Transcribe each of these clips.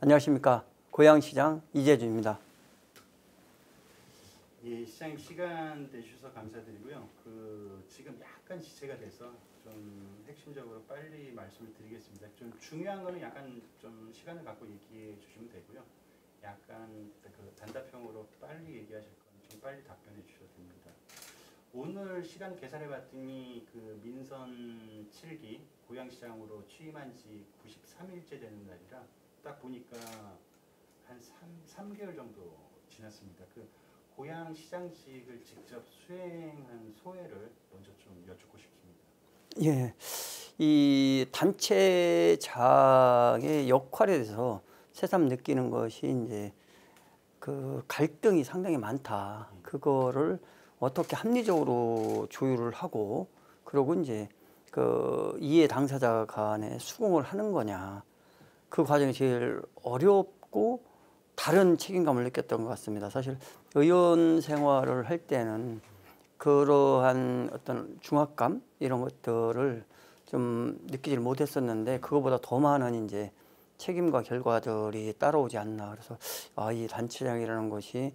안녕하십니까. 고양시장 이재준입니다. 예, 시장님 시간 내주셔서 감사드리고요. 지금 약간 지체가 돼서 좀 핵심적으로 빨리 말씀을 드리겠습니다. 좀 중요한 거는 약간 좀 시간을 갖고 얘기해 주시면 되고요. 약간 단답형으로 빨리 얘기하실 거는 좀 빨리 답변해 주셔도 됩니다. 오늘 시간 계산해 봤더니 민선 7기 고양시장으로 취임한 지 93일째 되는 날이라 딱 보니까 한 3개월 정도 지났습니다. 고양시장직을 직접 수행한 소회를 먼저 좀 여쭙고 싶습니다. 예, 이 단체장의 역할에 대해서 새삼 느끼는 것이 이제 갈등이 상당히 많다. 그거를 어떻게 합리적으로 조율을 하고, 그리고 이제 이해 당사자 간에 수긍을 하는 거냐. 그 과정이 제일 어렵고 다른 책임감을 느꼈던 것 같습니다. 사실 의원 생활을 할 때는 그러한 어떤 중압감 이런 것들을 좀 느끼질 못했었는데, 그거보다 더 많은 이제 책임과 결과들이 따라오지 않나. 그래서 이 단체장이라는 것이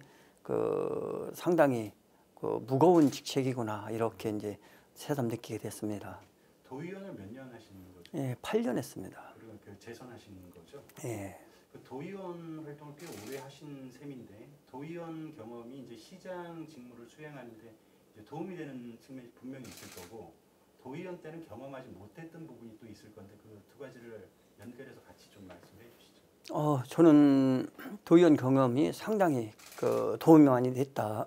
상당히 무거운 직책이구나, 이렇게 이제 새삼 느끼게 됐습니다. 도의원을 몇 년 하시는 거죠? 예, 8년 했습니다. 그리고 재선하시는 거죠? 예. 도의원 활동을 꽤 오래 하신 셈인데, 도의원 경험이 이제 시장 직무를 수행하는데 이제 도움이 되는 측면이 분명히 있을 거고, 도의원 때는 경험하지 못했던 부분이 또 있을 건데, 그 두 가지를 연결해서 같이 좀 말씀해 주시죠. 저는 도의원 경험이 상당히 도움이 많이 됐다.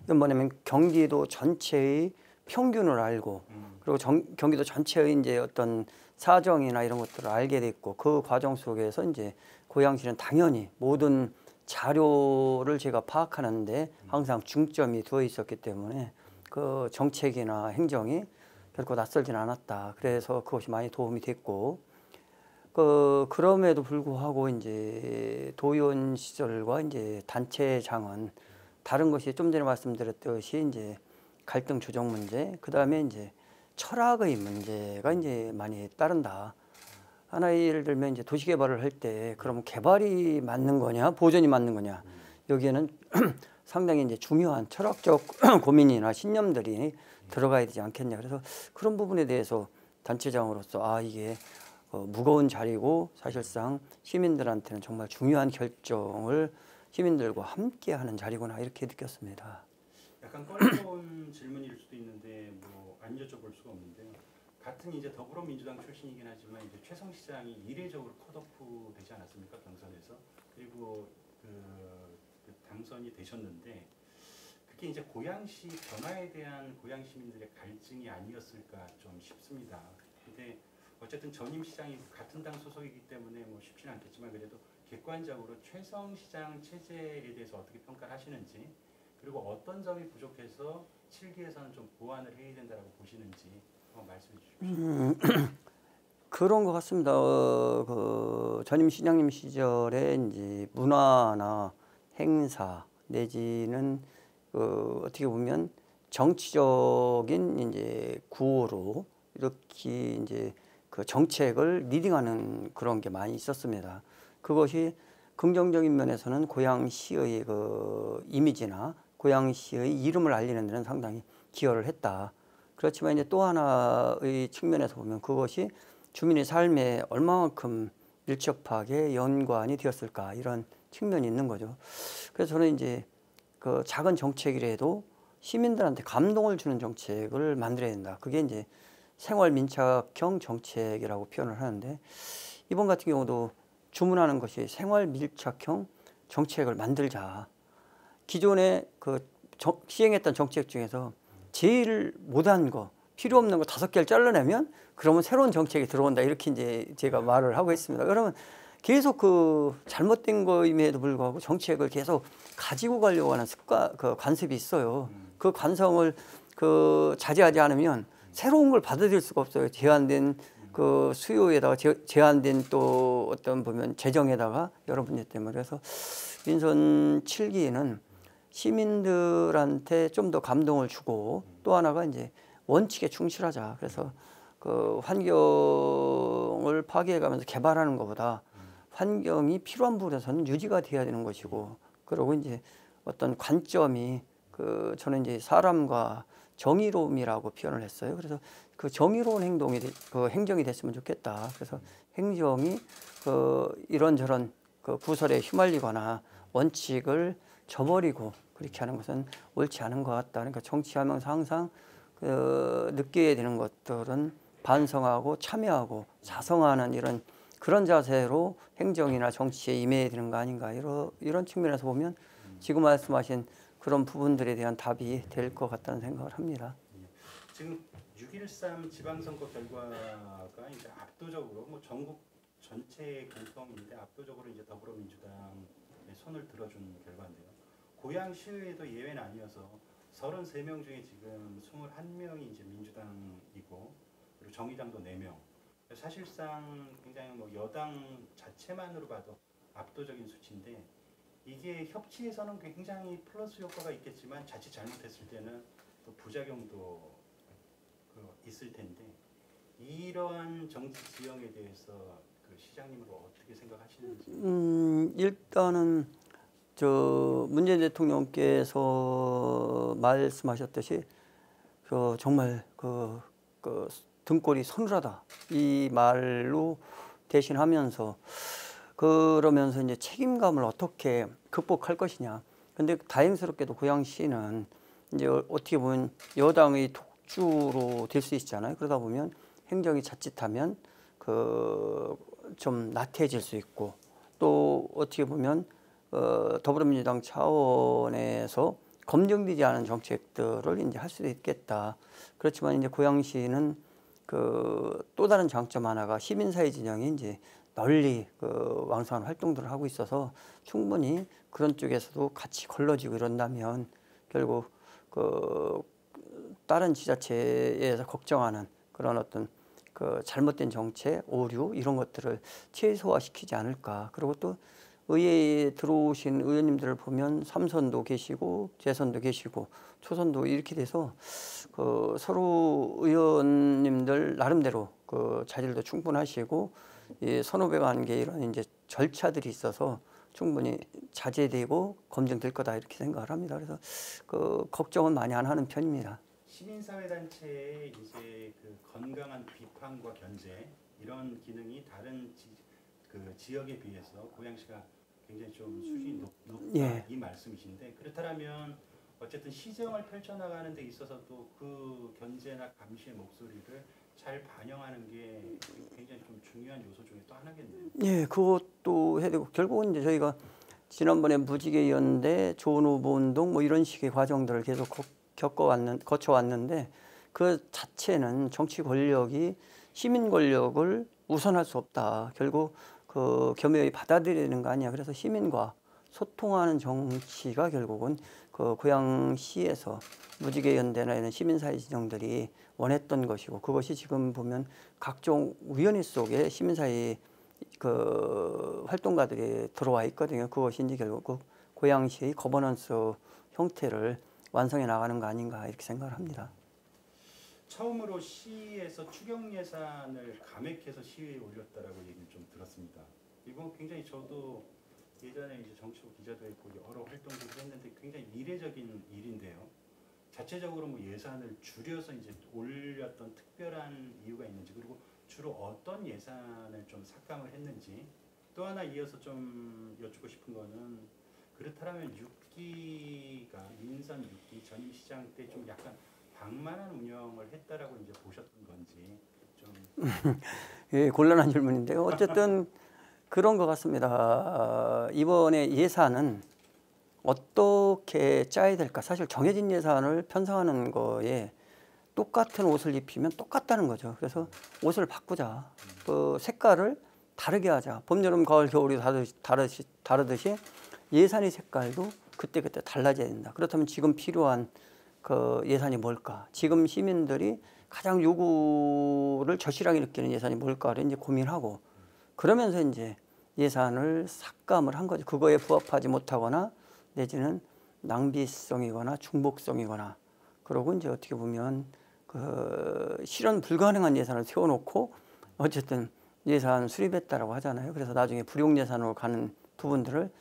이건 뭐냐면 경기도 전체의 평균을 알고, 그리고 경기도 전체의 이제 어떤 사정이나 이런 것들을 알게 됐고, 그 과정 속에서 이제 고양시는 당연히 모든 자료를 제가 파악하는데 항상 중점이 두어 있었기 때문에 그 정책이나 행정이 결코 낯설지는 않았다. 그래서 그것이 많이 도움이 됐고, 그럼에도 불구하고 이제 도의원 시절과 이제 단체장은 다른 것이 좀 전에 말씀드렸듯이 이제 갈등 조정 문제, 그 다음에 이제 철학의 문제가 이제 많이 따른다. 하나의 예를 들면 이제 도시개발을 할 때 그러면 개발이 맞는 거냐, 보존이 맞는 거냐, 여기에는 상당히 이제 중요한 철학적 고민이나 신념들이 들어가야 되지 않겠냐. 그래서 그런 부분에 대해서 단체장으로서 이게 무거운 자리고 사실상 시민들한테는 정말 중요한 결정을 시민들과 함께 하는 자리구나, 이렇게 느꼈습니다. 약간 꺼려온 질문일 수도 있는데 안 여쭤볼 수가 없는데요. 같은 이제 더불어민주당 출신이긴 하지만 이제 최성 시장이 이례적으로 컷오프 되지 않았습니까? 경선에서. 그리고 당선이 되셨는데, 그게 이제 고양시 변화에 대한 고양 시민들의 갈증이 아니었을까 좀 싶습니다. 근데 어쨌든 전임 시장이 같은 당 소속이기 때문에 쉽지는 않겠지만, 그래도 객관적으로 최성 시장 체제에 대해서 어떻게 평가를 하시는지, 그리고 어떤 점이 부족해서 7기에서는 좀 보완을 해야 된다고 보시는지 한번 말씀해 주십시오. 그런 것 같습니다. 전임 시장님 시절에 이제 문화나 행사 내지는 어떻게 보면 정치적인 이제 구호로 이렇게 이제 정책을 리딩하는 그런 게 많이 있었습니다. 그것이 긍정적인 면에서는 고양시의 이미지나 고양시의 이름을 알리는 데는 상당히 기여를 했다. 그렇지만 이제 또 하나의 측면에서 보면 그것이 주민의 삶에 얼마만큼 밀접하게 연관이 되었을까, 이런 측면이 있는 거죠. 그래서 저는 이제 작은 정책이라도 시민들한테 감동을 주는 정책을 만들어야 된다. 그게 이제 생활 밀착형 정책이라고 표현을 하는데, 이번 같은 경우도 주문하는 것이 생활 밀착형 정책을 만들자. 기존에 시행했던 정책 중에서 제일 못한 거, 필요 없는 거 5개를 잘라내면 그러면 새로운 정책이 들어온다, 이렇게 이제 제가 말을 하고 있습니다. 그러면 계속 잘못된 거임에도 불구하고 정책을 계속 가지고 가려고 하는 관습이 있어요. 그 관성을 자제하지 않으면 새로운 걸 받아들일 수가 없어요. 제한된 수요에다가 제한된 또 어떤 보면 재정에다가 여러 문제 때문에. 그래서 민선 7기에는 시민들한테 좀 더 감동을 주고, 또 하나가 이제 원칙에 충실하자. 그래서 환경을 파괴해가면서 개발하는 것보다 환경이 필요한 부분에서는 유지가 돼야 되는 것이고, 그리고 이제 어떤 관점이 저는 이제 사람과 정의로움이라고 표현을 했어요. 그래서 그 정의로운 행정이 됐으면 좋겠다. 그래서 행정이 이런저런 구설에 휘말리거나 원칙을 저버리고 그렇게 하는 것은 옳지 않은 것 같다. 그러니까 정치하면서 항상 느껴야 되는 것들은 반성하고 참여하고 자성하는 그런 자세로 행정이나 정치에 임해야 되는 거 아닌가, 이런 측면에서 보면 지금 말씀하신 그런 부분들에 대한 답이 될 것 같다는 생각을 합니다. 지금 6.13 지방선거 결과가 이제 압도적으로 뭐 전국 전체의 공통인데 압도적으로 이제 더불어민주당에 손을 들어준 결과인데요. 고양시의회도 예외는 아니어서 33명 중에 지금 21명이 이제 민주당이고, 그리고 정의당도 4명. 사실상 굉장히 뭐 여당 자체만으로 봐도 압도적인 수치인데, 이게 협치에서는 굉장히 플러스 효과가 있겠지만 자칫 잘못했을 때는 또 부작용도 있을 텐데, 이러한 정치 지형에 대해서 시장님은 어떻게 생각하시는지? 일단은 문재인 대통령께서 말씀하셨듯이 정말 등골이 서늘하다, 이 말로 대신하면서, 그러면서 이제 책임감을 어떻게 극복할 것이냐. 근데 다행스럽게도 고양시는 이제 어떻게 보면 여당의 독주로 될 수 있잖아요. 그러다 보면 행정이 자칫하면 좀 나태해질 수 있고, 또 어떻게 보면 더불어민주당 차원에서 검증되지 않은 정책들을 이제 할 수도 있겠다. 그렇지만 이제 고양시는 또 다른 장점 하나가 시민사회 진영이 이제 널리 왕성한 활동들을 하고 있어서 충분히 그런 쪽에서도 같이 걸러지고 이런다면 결국 다른 지자체에서 걱정하는 그런 어떤 잘못된 정책, 오류 이런 것들을 최소화시키지 않을까. 그리고 또 의회에 들어오신 의원님들을 보면 3선도 계시고 재선도 계시고 초선도 이렇게 돼서 서로 의원님들 나름대로 자질도 충분하시고, 이 선후배 관계 이런 이제 절차들이 있어서 충분히 자제되고 검증될 거다, 이렇게 생각을 합니다. 그래서 걱정은 많이 안 하는 편입니다. 시민사회단체의 이제 건강한 비판과 견제, 이런 기능이 다른 지역에 비해서 고양시가 굉장히 좀 수준이 높다, 예. 이 말씀이신데, 그렇다면 어쨌든 시정을 펼쳐나가는 데 있어서도 그 견제나 감시의 목소리를 잘 반영하는 게 굉장히 좀 중요한 요소 중에 또 하나겠네요. 예, 그것도 해야 되고, 결국은 이제 저희가 지난번에 무지개연대, 좋은 후보 운동 뭐 이런 식의 과정들을 계속 거쳐왔는데, 그 자체는 정치 권력이 시민 권력을 우선할 수 없다. 결국 겸허히 받아들이는 거 아니야. 그래서 시민과 소통하는 정치가 결국은 고양시에서 무지개연대나 이런 시민사회 진영들이 원했던 것이고, 그것이 지금 보면 각종 위원회 속에 시민사회 활동가들이 들어와 있거든요. 그것이 이제 결국 고양시의 거버넌스 형태를 완성해 나가는 거 아닌가, 이렇게 생각을 합니다. 처음으로 시에서 추경 예산을 감액해서 시의회에 올렸다라고 얘기를 좀 들었습니다. 이건 굉장히 저도 예전에 이제 정치부 기자도 했고 여러 활동들을 했는데 굉장히 이례적인 일인데요. 자체적으로 뭐 예산을 줄여서 이제 올렸던 특별한 이유가 있는지, 그리고 주로 어떤 예산을 좀 삭감을 했는지, 또 하나 이어서 좀 여쭙고 싶은 거는, 그렇다면 6기가 민선 6기 전임 시장 때 좀 약간 방만한 운영을 했다라고 이제 보셨던 건지 좀. 예, 곤란한 질문인데요. 어쨌든 그런 것 같습니다. 이번에 예산은 어떻게 짜야 될까? 사실 정해진 예산을 편성하는 거에 똑같은 옷을 입히면 똑같다는 거죠. 그래서 옷을 바꾸자. 색깔을 다르게 하자. 봄, 여름, 가을, 겨울이 다르듯이 예산의 색깔도 그때그때 달라져야 된다. 그렇다면 지금 필요한 예산이 뭘까? 지금 시민들이 가장 요구를 절실하게 느끼는 예산이 뭘까를 이제 고민하고, 그러면서 이제 예산을 삭감을 한 거죠. 그거에 부합하지 못하거나 내지는 낭비성이거나 중복성이거나, 그러고 이제 어떻게 보면 실현 불가능한 예산을 세워놓고 어쨌든 예산 수립했다라고 하잖아요. 그래서 나중에 불용 예산으로 가는 부분들을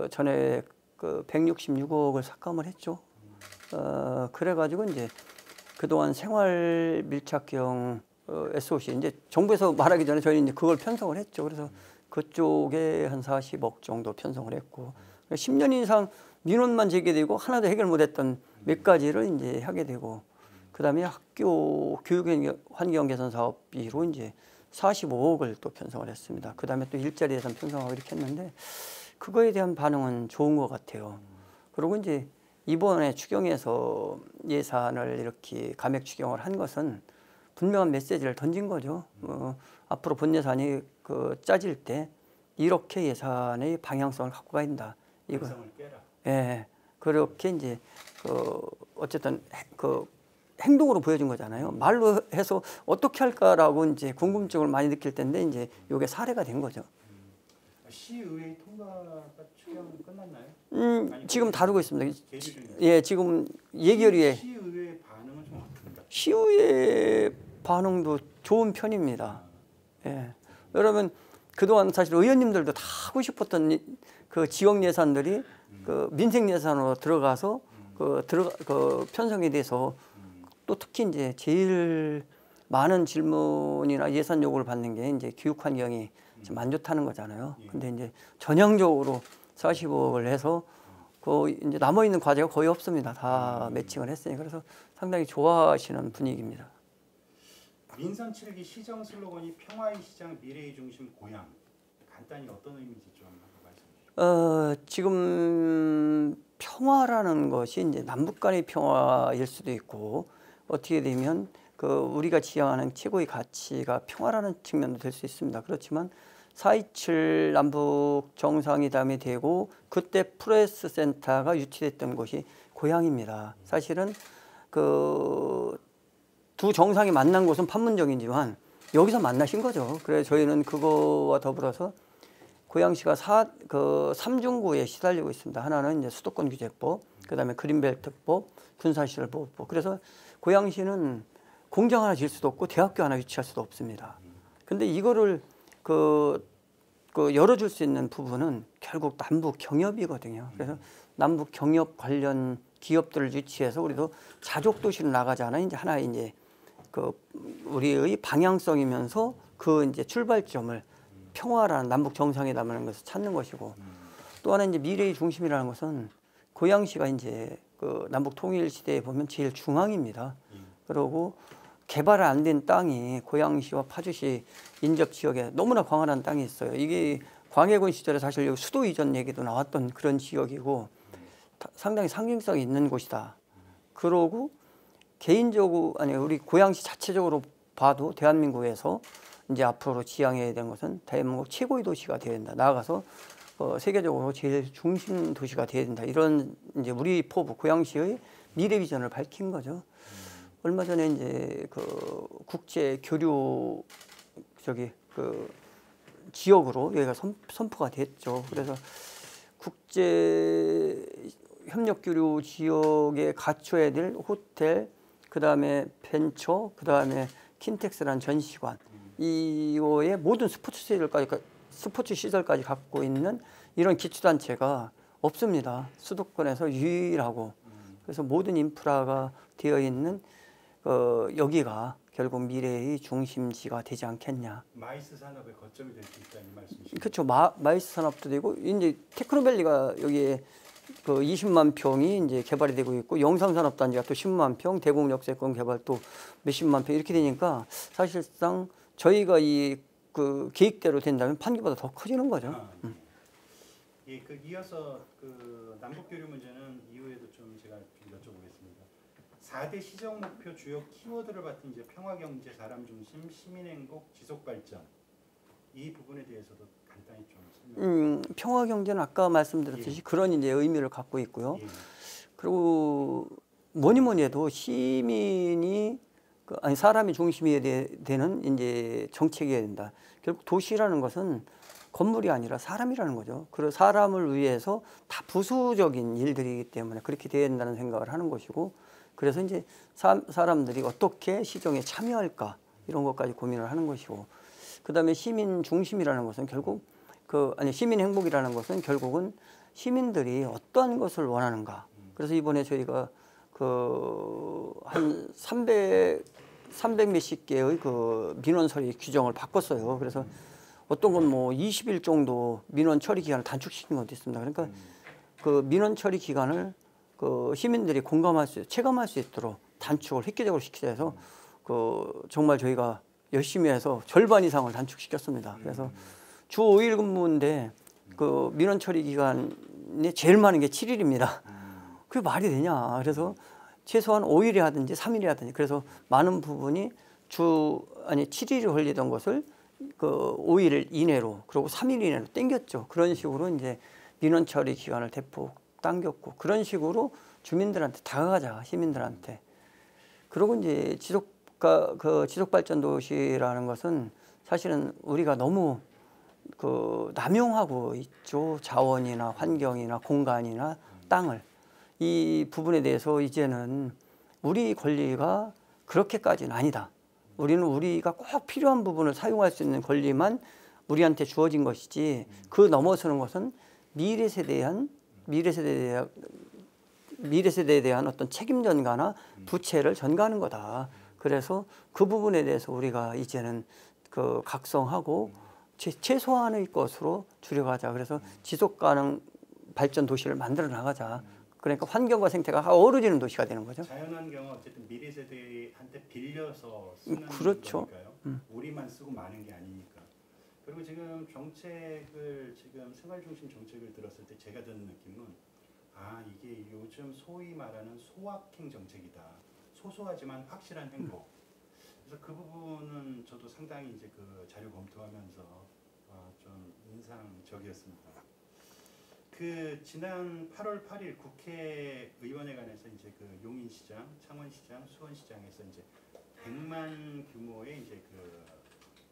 전에 166억을 삭감을 했죠. 그래가지고 이제 그동안 생활 밀착형 SOC 이제 정부에서 말하기 전에 저희는 이제 그걸 편성을 했죠. 그래서 그쪽에 한 40억 정도 편성을 했고 10년 이상 민원만 제기되고 하나도 해결 못했던 몇 가지를 이제 하게 되고 그다음에 학교 교육 환경 개선 사업비로 이제 45억을 또 편성을 했습니다. 그다음에 또 일자리 예산 편성하고 이렇게 했는데 그거에 대한 반응은 좋은 것 같아요. 그리고 이제 이번에 추경에서 예산을 이렇게 감액 추경을 한 것은 분명한 메시지를 던진 거죠. 앞으로 본 예산이 짜질 때 이렇게 예산의 방향성을 갖고 가야 된다. 이거. 방향성을 깨라. 예. 그렇게 이제 어쨌든 행동으로 보여준 거잖아요. 말로 해서 어떻게 할까라고 이제 궁금증을 많이 느낄 텐데 이제 이게 사례가 된 거죠. 시의회 통과가 추경 끝났나요? 지금 다루고 있습니다. 계류 중이에요. 예, 지금 예결위에 시의회 반응은 좀 어떻습니까? 시의회 반응도 좋은 편입니다. 예. 여러분 그동안 사실 의원님들도 다 하고 싶었던 그 지역 예산들이 그 민생 예산으로 들어가서 그 편성에 대해서 또 특히 이제 제일 많은 질문이나 예산 요구를 받는 게 이제 교육 환경이 좀 안 좋다는 거잖아요. 근데 이제 전형적으로 40억을 해서 그 이제 남아 있는 과제가 거의 없습니다. 다 매칭을 했으니 그래서 상당히 좋아하시는 분위기입니다. 민선 7기 시정 슬로건이 평화의 시장 미래의 중심 고향. 간단히 어떤 의미인지 좀 말씀해 주시죠. 지금 평화라는 것이 이제 남북 간의 평화일 수도 있고 어떻게 되면 우리가 지향하는 최고의 가치가 평화라는 측면도 될 수 있습니다. 그렇지만 4.27 남북 정상회담이 되고 그때 프레스 센터가 유치됐던 곳이 고향입니다. 사실은 두 정상이 만난 곳은 판문점이지만 여기서 만나신 거죠. 그래서 저희는 그거와 더불어서 고양시가 3중구에 시달리고 있습니다. 하나는 이제 수도권 규제법, 그다음에 그린벨트법, 군사시설보호법. 그래서 고양시는 공장 하나 질 수도 없고 대학교 하나 유치할 수도 없습니다. 근데 이거를 열어줄 수 있는 부분은 결국 남북 경협이거든요. 그래서 남북 경협 관련 기업들을 유치해서 우리도 자족 도시로 나가잖아요. 이제 하나의 이제 우리의 방향성이면서 이제 출발점을 평화라는 남북 정상회담이라는 것을 찾는 것이고 또 하나 이제 미래의 중심이라는 것은 고양시가 이제 남북 통일 시대에 보면 제일 중앙입니다. 그리고 개발 안 된 땅이 고양시와 파주시 인접 지역에 너무나 광활한 땅이 있어요. 이게 광해군 시절에 사실 여기 수도 이전 얘기도 나왔던 그런 지역이고 상당히 상징성이 있는 곳이다. 그러고 개인적으로 우리 고양시 자체적으로 봐도 대한민국에서 이제 앞으로 지향해야 되는 것은 대한민국 최고의 도시가 되어야 된다. 나아가서 세계적으로 제일 중심 도시가 되어야 된다. 이런 이제 우리 포부 고양시의 미래 비전을 밝힌 거죠. 얼마 전에 이제 국제 교류 지역으로 여기가 선포가 됐죠. 그래서 국제 협력 교류 지역에 갖춰야 될 호텔, 그다음에 벤처, 그다음에 킨텍스라는 전시관 이거에 모든 스포츠 시설까지 갖고 있는 이런 기초단체가 없습니다. 수도권에서 유일하고 그래서 모든 인프라가 되어 있는 여기가 결국 미래의 중심지가 되지 않겠냐. 마이스 산업의 거점이 될 수 있다는 말씀이시죠? 그렇죠. 마이스 산업도 되고 이제 테크노밸리가 여기에 20만 평이 이제 개발이 되고 있고 영상산업단지가 또 10만 평, 대공역세권 개발 또 몇십만 평 이렇게 되니까 사실상 저희가 계획대로 된다면 판교보다 더 커지는 거죠. 예, 이어서 남북교류 문제는 이후에도 좀 제가 좀 여쭤보겠습니다. 4대 시정 목표 주요 키워드를 받은 이제 평화경제, 사람 중심, 시민행복, 지속발전 이 부분에 대해서도 간단히 좀 설명. 평화경제는 아까 말씀드렸듯이 그런 이제 의미를 갖고 있고요. 예. 그리고 뭐니 해도 시민이 사람이 중심이 되는 이제 정책이어야 된다. 결국 도시라는 것은 건물이 아니라 사람이라는 거죠. 그리고 사람을 위해서 다 부수적인 일들이기 때문에 그렇게 되어야 된다는 생각을 하는 것이고 그래서 이제 사람들이 어떻게 시정에 참여할까 이런 것까지 고민을 하는 것이고 그다음에 시민 중심이라는 것은 결국 시민 행복이라는 것은 결국은 시민들이 어떠한 것을 원하는가. 그래서 이번에 저희가 한 300 몇십 개의 그 민원 처리 규정을 바꿨어요. 그래서 어떤 건 뭐 20일 정도 민원 처리 기간을 단축시킨 것도 있습니다. 그러니까 그 민원 처리 기간을 그 시민들이 체감할 수 있도록 단축을 획기적으로 시키자 해서 정말 저희가 열심히 해서 절반 이상을 단축시켰습니다. 그래서 주 5일 근무인데 그 민원 처리 기간이 제일 많은 게 7일입니다. 그게 말이 되냐. 그래서 최소한 5일이 하든지 3일이 하든지 그래서 많은 부분이 7일이 걸리던 것을 5일 이내로 그리고 3일 이내로 당겼죠. 그런 식으로 이제 민원 처리 기간을 대폭 당겼고 그런 식으로 주민들한테 다가가자, 시민들한테. 그리고 이제 지속발전 도시라는 것은 사실은 우리가 너무 남용하고 있죠. 자원이나 환경이나 공간이나 땅을. 이 부분에 대해서 이제는 우리 권리가 그렇게까지는 아니다. 우리는 우리가 꼭 필요한 부분을 사용할 수 있는 권리만 우리한테 주어진 것이지 그 넘어서는 것은 미래 세대에 대한 어떤 책임 전가나 부채를 전가하는 거다. 그래서 그 부분에 대해서 우리가 이제는 각성하고 최소한의 것으로 줄여가자. 그래서 지속 가능 발전 도시를 만들어 나가자. 그러니까 환경과 생태가 어우러지는 도시가 되는 거죠. 자연환경은 어쨌든 미래 세대한테 빌려서 쓰는 그렇죠. 거니까요. 우리만 쓰고 마는 게 아니니까. 그리고 지금 정책을 생활중심 정책을 들었을 때 제가 드는 느낌은 이게 요즘 소위 말하는 소확행 정책이다. 소소하지만 확실한 행복. 그래서 그 부분은 저도 상당히 이제 그 자료 검토하면서 좀 인상적이었습니다. 지난 8월 8일 국회의원회관에서 이제 용인시장, 창원시장, 수원시장에서 이제 100만 규모의 이제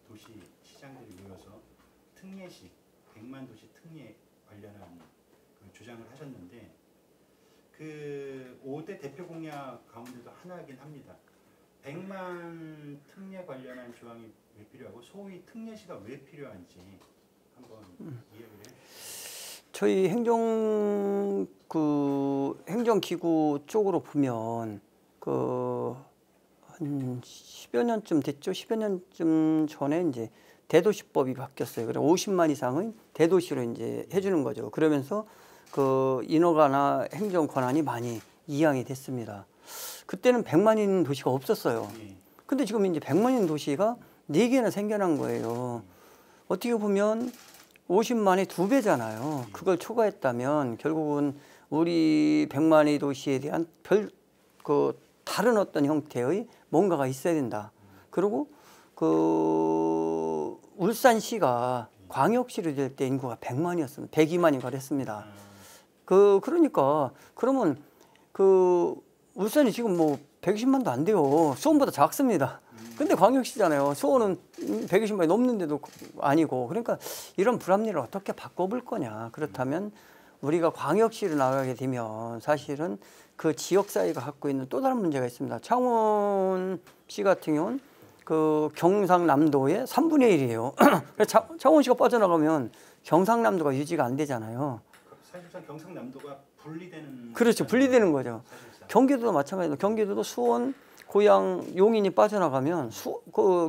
도시 시장들이 모여서 특례식 100만 도시 특례 관련한 주장을 하셨는데 5대 대표 공약 가운데도 하나이긴 합니다. 100만 특례 관련한 조항이 왜 필요하고 소위 특례시가 왜 필요한지 한번 이야기를 해주세요. 저희 행정기구 쪽으로 보면 한 10여 년쯤 됐죠. 10여 년쯤 전에 이제 대도시법이 바뀌었어요. 그래서 50만 이상의 대도시로 이제 해주는 거죠. 그러면서 인허가나 행정 권한이 많이 이양이 됐습니다. 그때는 100만인 도시가 없었어요. 근데 지금 이제 100만인 도시가 4개나 생겨난 거예요. 어떻게 보면 50만의 2배잖아요. 그걸 초과했다면 결국은 우리 100만의 도시에 대한 다른 어떤 형태의 뭔가가 있어야 된다. 그리고 울산시가 광역시로 될 때 인구가 100만이었습니다. 102만이 그랬습니다. 그러니까 그러면 울산이 지금 뭐 120만도 안 돼요. 수원보다 작습니다. 근데 광역시잖아요. 수원은 120만이 넘는데도 아니고. 그러니까 이런 불합리를 어떻게 바꿔볼 거냐. 그렇다면 우리가 광역시로 나가게 되면 사실은 그 지역사회가 갖고 있는 또 다른 문제가 있습니다. 창원시 같은 경우는 경상남도의 3분의 1이에요. 창원시가 빠져나가면 경상남도가 유지가 안 되잖아요. 사실상 경상남도가 분리되는. 그렇죠. 분리되는 거죠. 사실상. 경기도도 마찬가지로 경기도도 수원, 고양, 용인이 빠져나가면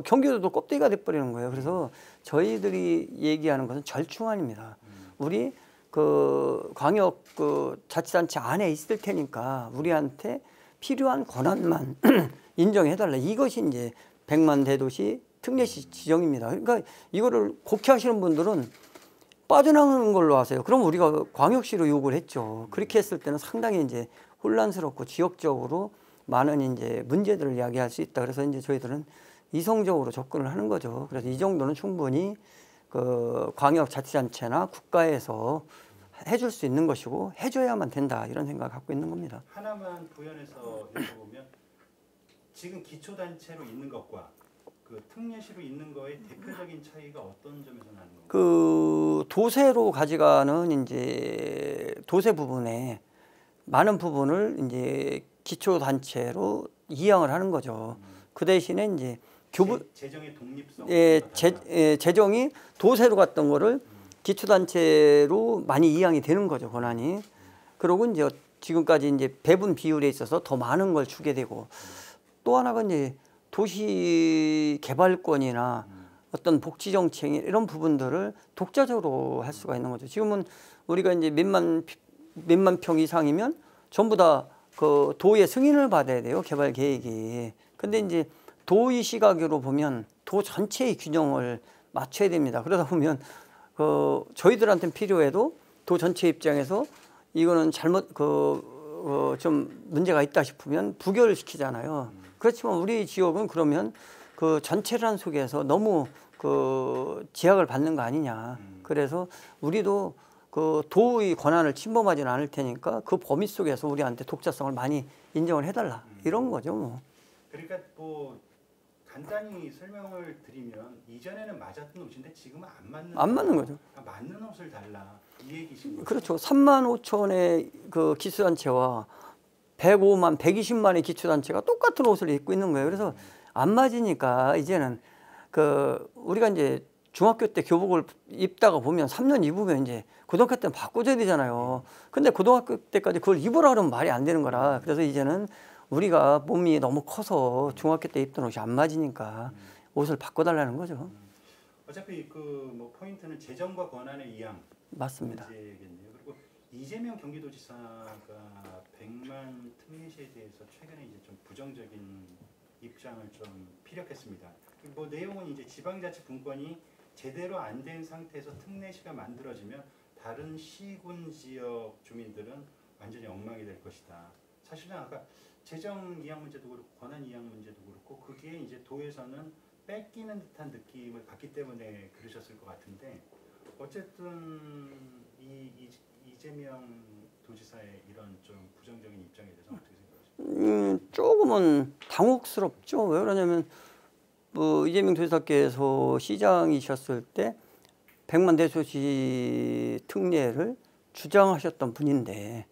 경기도도 껍데기가 돼버리는 거예요. 그래서 저희들이 얘기하는 것은 절충안입니다. 우리 광역 자치단체 안에 있을 테니까 우리한테 필요한 권한만 인정해달라. 이것이 이제 100만 대도시 특례시 지정입니다. 그러니까 이거를 곡해하시는 분들은 빠져나가는 걸로 하세요. 그럼 우리가 광역시로 요구를 했죠. 그렇게 했을 때는 상당히 이제 혼란스럽고 지역적으로 많은 이제 문제들을 이야기할 수 있다. 그래서 이제 저희들은 이성적으로 접근을 하는 거죠. 그래서 이 정도는 충분히 광역자치단체나 국가에서 해줄 수 있는 것이고 해줘야만 된다. 이런 생각을 갖고 있는 겁니다. 하나만 부연해서 여쭤보면 지금 기초단체로 있는 것과 특례시로 있는 거의 대표적인 차이가 어떤 점에서 나는 건가요? 도세로 가져가는 이제 도세 부분에 많은 부분을 이제 기초단체로 이양을 하는 거죠. 그 대신에 이제 교부 재정의 독립성. 재정이 도세로 갔던 거를 기초단체로 많이 이양이 되는 거죠, 권한이. 그러고 이제 지금까지 이제 배분 비율에 있어서 더 많은 걸 주게 되고, 또 하나가 이제 도시 개발권이나 어떤 복지 정책 이런 부분들을 독자적으로 할 수가 있는 거죠. 지금은 우리가 이제 몇만 평 이상이면 전부 다 그 도의 승인을 받아야 돼요, 개발 계획이. 근데 이제 도의 시각으로 보면 도 전체의 균형을 맞춰야 됩니다. 그러다 보면 그 저희들한테는 필요해도 도 전체 입장에서 이거는 잘못 좀 문제가 있다 싶으면 부결시키잖아요. 그렇지만 우리 지역은 그러면 그 전체란 속에서 너무 그 제약을 받는 거 아니냐. 그래서 우리도 그 도의 권한을 침범하지는 않을 테니까 그 범위 속에서 우리한테 독자성을 많이 인정을 해달라, 이런 거죠, 뭐. 그러니까 뭐 간단히 설명을 드리면 이전에는 맞았던 옷인데 지금은 안 맞는 거죠. 맞는 옷을 달라, 이 얘기신 거죠. 그렇죠. 35,000의 그 기초단체와 105만, 120만의 기초단체가 똑같은 옷을 입고 있는 거예요. 그래서 안 맞으니까 이제는 그 우리가 이제 중학교 때 교복을 입다가 보면 3년 입으면 이제 고등학교 때는 바꿔줘야 되잖아요. 근데 고등학교 때까지 그걸 입으라 그러면 말이 안 되는 거라. 그래서 이제는 우리가 몸이 너무 커서 중학교 때 입던 옷이 안 맞으니까 옷을 바꿔달라는 거죠. 어차피 그 뭐 포인트는 재정과 권한의 이양. 맞습니다. 문제겠네요. 그리고 이재명 경기도지사가 100만 특례시에 대해서 최근에 이제 좀 부정적인 입장을 좀 피력했습니다. 뭐 내용은 이제 지방자치 분권이 제대로 안 된 상태에서 특례시가 만들어지면 다른 시군 지역 주민들은 완전히 엉망이 될 것이다. 사실은 아까 재정 이양 문제도 그렇고 권한 이양 문제도 그렇고 그게 이제 도에서는 뺏기는 듯한 느낌을 받기 때문에 그러셨을 것 같은데, 어쨌든 이재명 도지사의 이런 좀 부정적인 입장에 대해서 어떻게 생각하십니까? 조금은 당혹스럽죠. 왜 그러냐면 뭐 이재명 도지사께서 시장이셨을 때 100만 대소시 특례를 주장하셨던 분인데,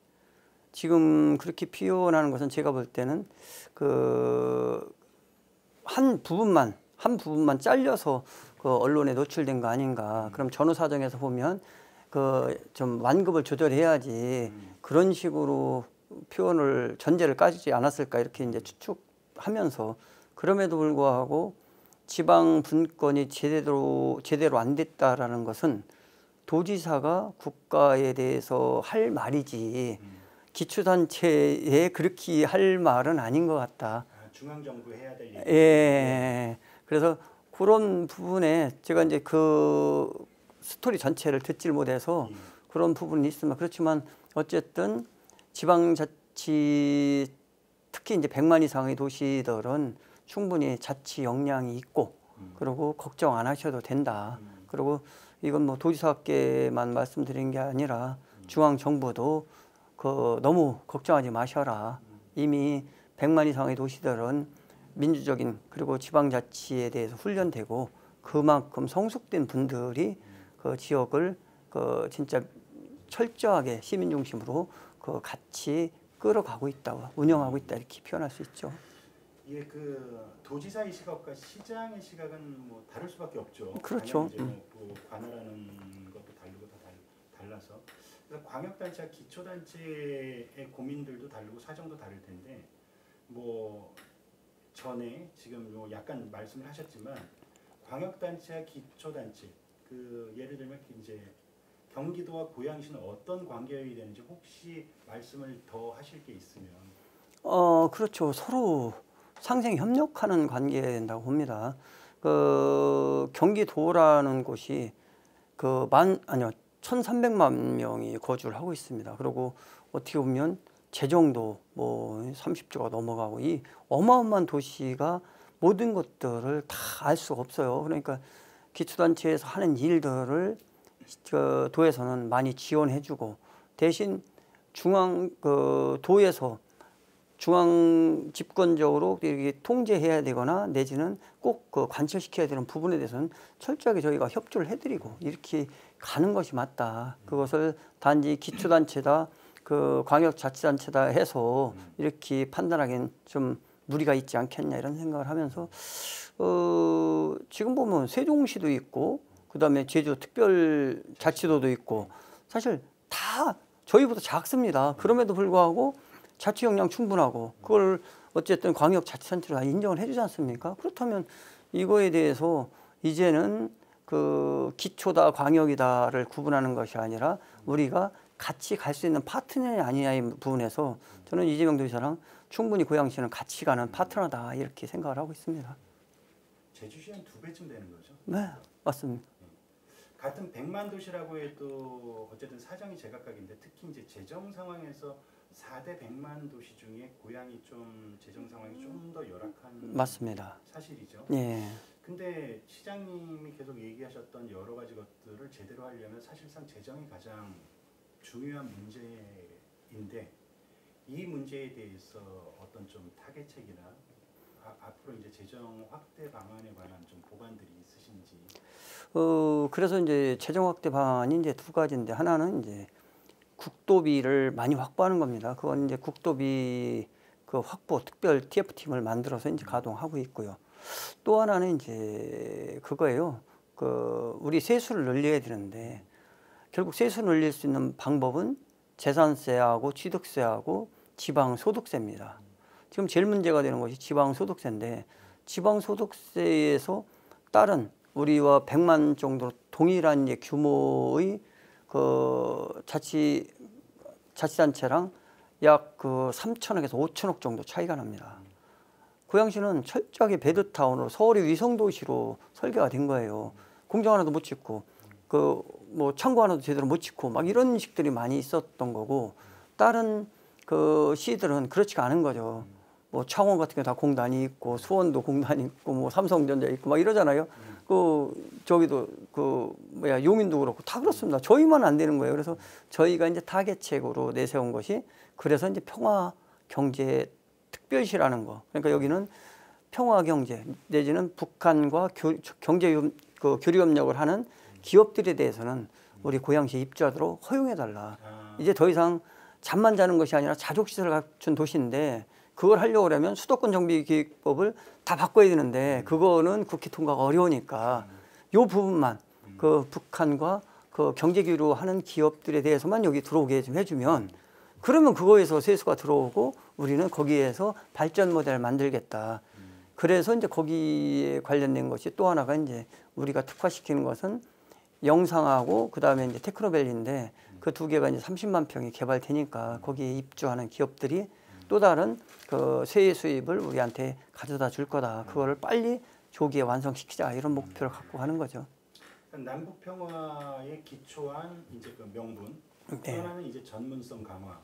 지금 그렇게 표현하는 것은 제가 볼 때는 그 한 부분만 잘려서 그 언론에 노출된 거 아닌가. 그럼 전후 사정에서 보면 그 좀 완급을 조절해야지 그런 식으로 표현을 전제를 까지 않았을까, 이렇게 이제 추측하면서, 그럼에도 불구하고 지방 분권이 제대로 안 됐다라는 것은 도지사가 국가에 대해서 할 말이지 기초단체에 그렇게 할 말은 아닌 것 같다. 중앙정부 해야 될 얘기. 예. 그래서 그런 부분에 제가 이제 그 스토리 전체를 듣질 못해서 그런 부분이 있습니다. 그렇지만 어쨌든 지방자치, 특히 이제 100만 이상의 도시들은 충분히 자치 역량이 있고, 그리고 걱정 안 하셔도 된다. 그리고 이건 뭐 도지사께만 말씀드린 게 아니라 중앙 정부도 그 너무 걱정하지 마셔라. 이미 100만 이상의 도시들은 민주적인 그리고 지방자치에 대해서 훈련되고 그만큼 성숙된 분들이 그 지역을 그 진짜 철저하게 시민 중심으로 그 같이 끌어가고 있다, 운영하고 있다, 이렇게 표현할 수 있죠. 이게 그 도지사의 시각과 시장의 시각은 뭐 다를 수밖에 없죠. 그렇죠. 이제 뭐 관할하는 것도 다르고 다 달라서. 그래서 광역단체와 기초단체의 고민들도 다르고 사정도 다를 텐데, 뭐 전에 지금 뭐 약간 말씀을 하셨지만 광역단체와 기초단체, 그 예를 들면 이제 경기도와 고양시는 어떤 관계여야 되는지 혹시 말씀을 더 하실 게 있으면. 그렇죠. 서로 상생 협력하는 관계가 된다고 봅니다. 그 경기도라는 곳이 그 1,300만 명이 거주를 하고 있습니다. 그리고 어떻게 보면 재정도 뭐 30조가 넘어가고, 이 어마어마한 도시가 모든 것들을 다 알 수가 없어요. 그러니까 기초단체에서 하는 일들을 그 도에서는 많이 지원해주고, 대신 중앙 그 도에서 중앙 집권적으로 이렇게 통제해야 되거나 내지는 꼭 그 관철시켜야 되는 부분에 대해서는 철저하게 저희가 협조를 해드리고 이렇게 가는 것이 맞다. 그것을 단지 기초단체다, 그 광역자치단체다 해서 이렇게 판단하기엔 좀 무리가 있지 않겠냐 이런 생각을 하면서 지금 보면 세종시도 있고 그다음에 제주특별자치도도 있고 사실 다 저희보다 작습니다. 그럼에도 불구하고 자치 역량 충분하고 그걸 어쨌든 광역자치단체로 다 인정을 해주지 않습니까? 그렇다면 이거에 대해서 이제는 그 기초다 광역이다를 구분하는 것이 아니라 우리가 같이 갈 수 있는 파트너이 아니냐의 부분에서 저는 이재명 도지사랑 충분히 고양시는 같이 가는 파트너다 이렇게 생각을 하고 있습니다. 제주시는 2배쯤 되는 거죠? 네, 맞습니다. 같은 100만 도시라고 해도 어쨌든 사정이 제각각인데 특히 이제 재정 상황에서 4대 100만 도시 중에 고양이 좀 재정 상황이 좀 더 열악한 맞습니다. 사실이죠. 예. 근데 시장님이 계속 얘기하셨던 여러 가지 것들을 제대로 하려면 사실상 재정이 가장 중요한 문제인데 이 문제에 대해서 어떤 좀 타개책이나 앞으로 이제 재정 확대 방안에 관한 좀 보관들이 있으신지. 그래서 이제 재정 확대 방안이 이제 2가지인데 하나는 이제 국도비를 많이 확보하는 겁니다. 그건 이제 국도비 그 확보 특별 TF팀을 만들어서 이제 가동하고 있고요. 또 하나는 이제 그거예요. 그 우리 세수를 늘려야 되는데 결국 세수를 늘릴 수 있는 방법은 재산세하고 취득세하고 지방소득세입니다. 지금 제일 문제가 되는 것이 지방소득세인데 지방소득세에서 다른 우리와 100만 정도 동일한 이제 규모의 그 자치단체랑 약 그 3천억에서 5천억 정도 차이가 납니다. 고양시는 철저하게 베드타운으로 서울의 위성도시로 설계가 된 거예요. 공장 하나도 못 짓고 그 뭐 창고 하나도 제대로 못 짓고 막 이런 식들이 많이 있었던 거고 다른 그 시들은 그렇지가 않은 거죠. 뭐 창원 같은 게 다 공단이 있고 수원도 공단이 있고 뭐 삼성전자 있고 막 이러잖아요. 그 저기도 그 뭐야 요민도 그렇고 다 그렇습니다. 저희만 안 되는 거예요. 그래서 저희가 이제 타겟책으로 내세운 것이 그래서 이제 평화경제 특별시라는 거. 그러니까 여기는 평화경제 내지는 북한과 경제 교류협력을 하는 기업들에 대해서는 우리 고양시에 입주하도록 허용해달라. 이제 더 이상 잠만 자는 것이 아니라 자족시설을 갖춘 도시인데 그걸 하려고 그러면 수도권 정비기획법을 다 바꿔야 되는데 그거는 국회 통과가 어려우니까 이 부분만 그 북한과 그 경제 교류하는 기업들에 대해서만 여기 들어오게 좀 해주면 그러면 그거에서 세수가 들어오고 우리는 거기에서 발전 모델을 만들겠다. 그래서 이제 거기에 관련된 것이 또 하나가 이제 우리가 특화시키는 것은 영상하고 그다음에 이제 테크노밸리인데 그 2개가 이제 30만 평이 개발되니까 거기에 입주하는 기업들이 또 다른 그 세액 수입을 우리한테 가져다 줄 거다. 그거를 빨리 조기에 완성시키자 이런 목표를 갖고 가는 거죠. 남북 평화에 기초한 이제 그 명분, 네. 하나는 이제 전문성 강화.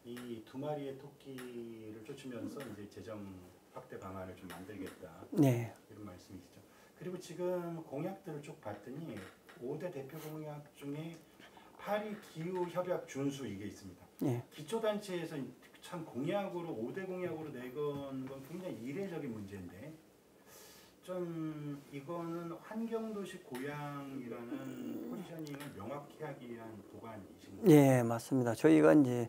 이 2마리의 토끼를 쫓으면서 이제 재정 확대 방안을 좀 만들겠다. 네. 이런 말씀이시죠. 그리고 지금 공약들을 쭉 봤더니 5대 대표 공약 중에 파리 기후 협약 준수 이게 있습니다. 네. 기초단체에서 참 공약으로 5대 공약으로 내건 건 굉장히 이례적인 문제인데 좀 이거는 환경도시 고양이라는 포지셔닝을 명확히 하기 위한 보관이신가요? 네, 맞습니다. 저희가 이제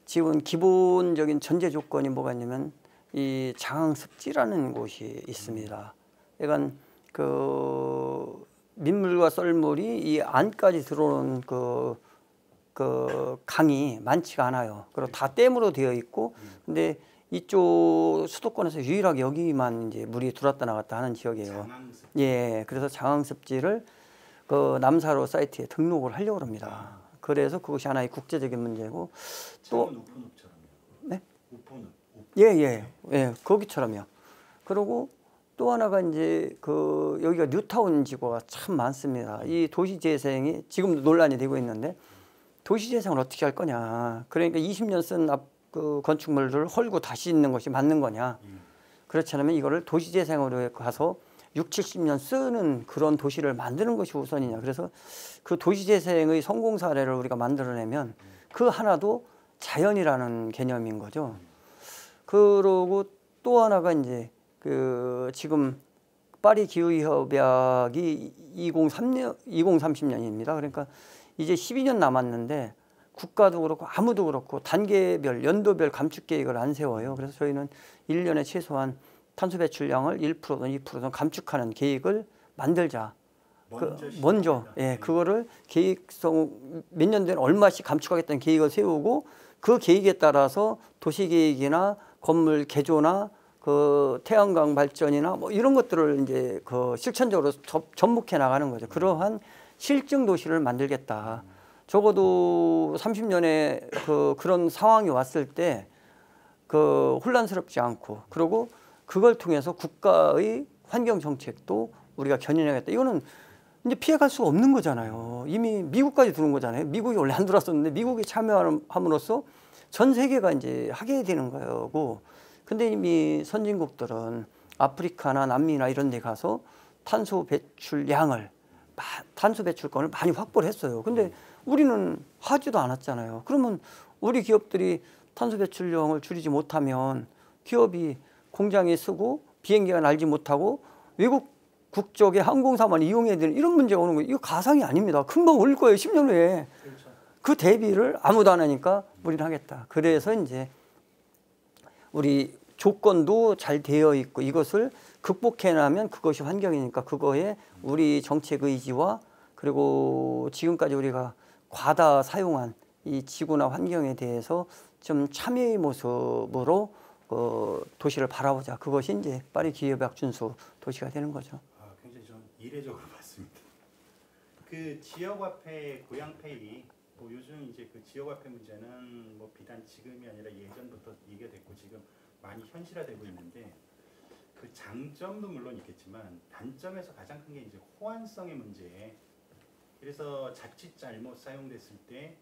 지금 기본적인 전제 조건이 뭐가 있냐면 이 장항습지라는 곳이 있습니다. 그러니까 그 민물과 썰물이 이 안까지 들어오는 그 강이 많지가 않아요. 그리고 다 댐으로 되어 있고, 근데 이쪽 수도권에서 유일하게 여기만 이제 물이 들어왔다 나갔다 하는 지역이에요. 장항습지. 예, 그래서 장항습지를 그 남사로 사이트에 등록을 하려고 합니다. 그래서 그것이 하나의 국제적인 문제고 또 우포늪처럼요. 네? 우포늪. 예, 거기처럼요. 그리고 또 하나가 이제 그 여기가 뉴타운 지구가 참 많습니다. 이 도시재생이 지금도 논란이 되고 있는데 도시재생을 어떻게 할 거냐. 그러니까 20년 쓴 그 건축물들을 헐고 다시 짓는 것이 맞는 거냐. 그렇지 않으면 이거를 도시재생으로 가서 6, 70년 쓰는 그런 도시를 만드는 것이 우선이냐. 그래서 그 도시재생의 성공 사례를 우리가 만들어내면 그 하나도 자연이라는 개념인 거죠. 그러고 또 하나가 이제 그 지금 파리 기후협약이 2030년입니다. 그러니까 이제 12년 남았는데 국가도 그렇고 아무도 그렇고 단계별, 연도별 감축 계획을 안 세워요. 그래서 저희는 1년에 최소한 탄소 배출량을 1%든 2%든 감축하는 계획을 만들자. 먼저 예, 그거를 계획성 몇 년 전에 얼마씩 감축하겠다는 계획을 세우고 그 계획에 따라서 도시 계획이나 건물 개조나 그 태양광 발전이나 뭐 이런 것들을 이제 그 실천적으로 접목해 나가는 거죠. 그러한 실증 도시를 만들겠다. 적어도 30년에 그런 상황이 왔을 때 그 혼란스럽지 않고 그리고 그걸 통해서 국가의 환경 정책도 우리가 견인하겠다. 이거는 이제 피해갈 수가 없는 거잖아요. 이미 미국까지 들어온 거잖아요. 미국이 원래 안 들어왔었는데 미국이 참여함으로써 전 세계가 이제 하게 되는 거고. 근데 이미 선진국들은 아프리카나 남미나 이런 데 가서 탄소 배출권을 많이 확보를 했어요. 근데 우리는 하지도 않았잖아요. 그러면 우리 기업들이 탄소 배출량을 줄이지 못하면 기업이 공장에 쓰고 비행기가 날지 못하고 외국 국적의 항공사만 이용해야 되는 이런 문제가 오는 거예요. 이거 가상이 아닙니다. 금방 올 거예요. 10년 후에. 그렇죠. 그 대비를 아무도 안 하니까 우리는 하겠다. 그래서 이제 우리 조건도 잘 되어 있고 이것을 극복해 나면 그것이 환경이니까 그거에 우리 정책 의지와 그리고 지금까지 우리가 과다 사용한 이 지구나 환경에 대해서 좀 참여의 모습으로 도시를 바라보자. 그것이 이제 파리 기후협약 준수 도시가 되는 거죠. 굉장히 좀 이례적으로 봤습니다. 그 지역화폐, 고향페이, 뭐 요즘 이제 그 지역화폐 문제는 뭐 비단 지금이 아니라 예전부터 얘기가 됐고 지금 많이 현실화되고 있는데 그 장점도 물론 있겠지만 단점에서 가장 큰 게 이제 호환성의 문제에 그래서 자칫 잘못 사용됐을 때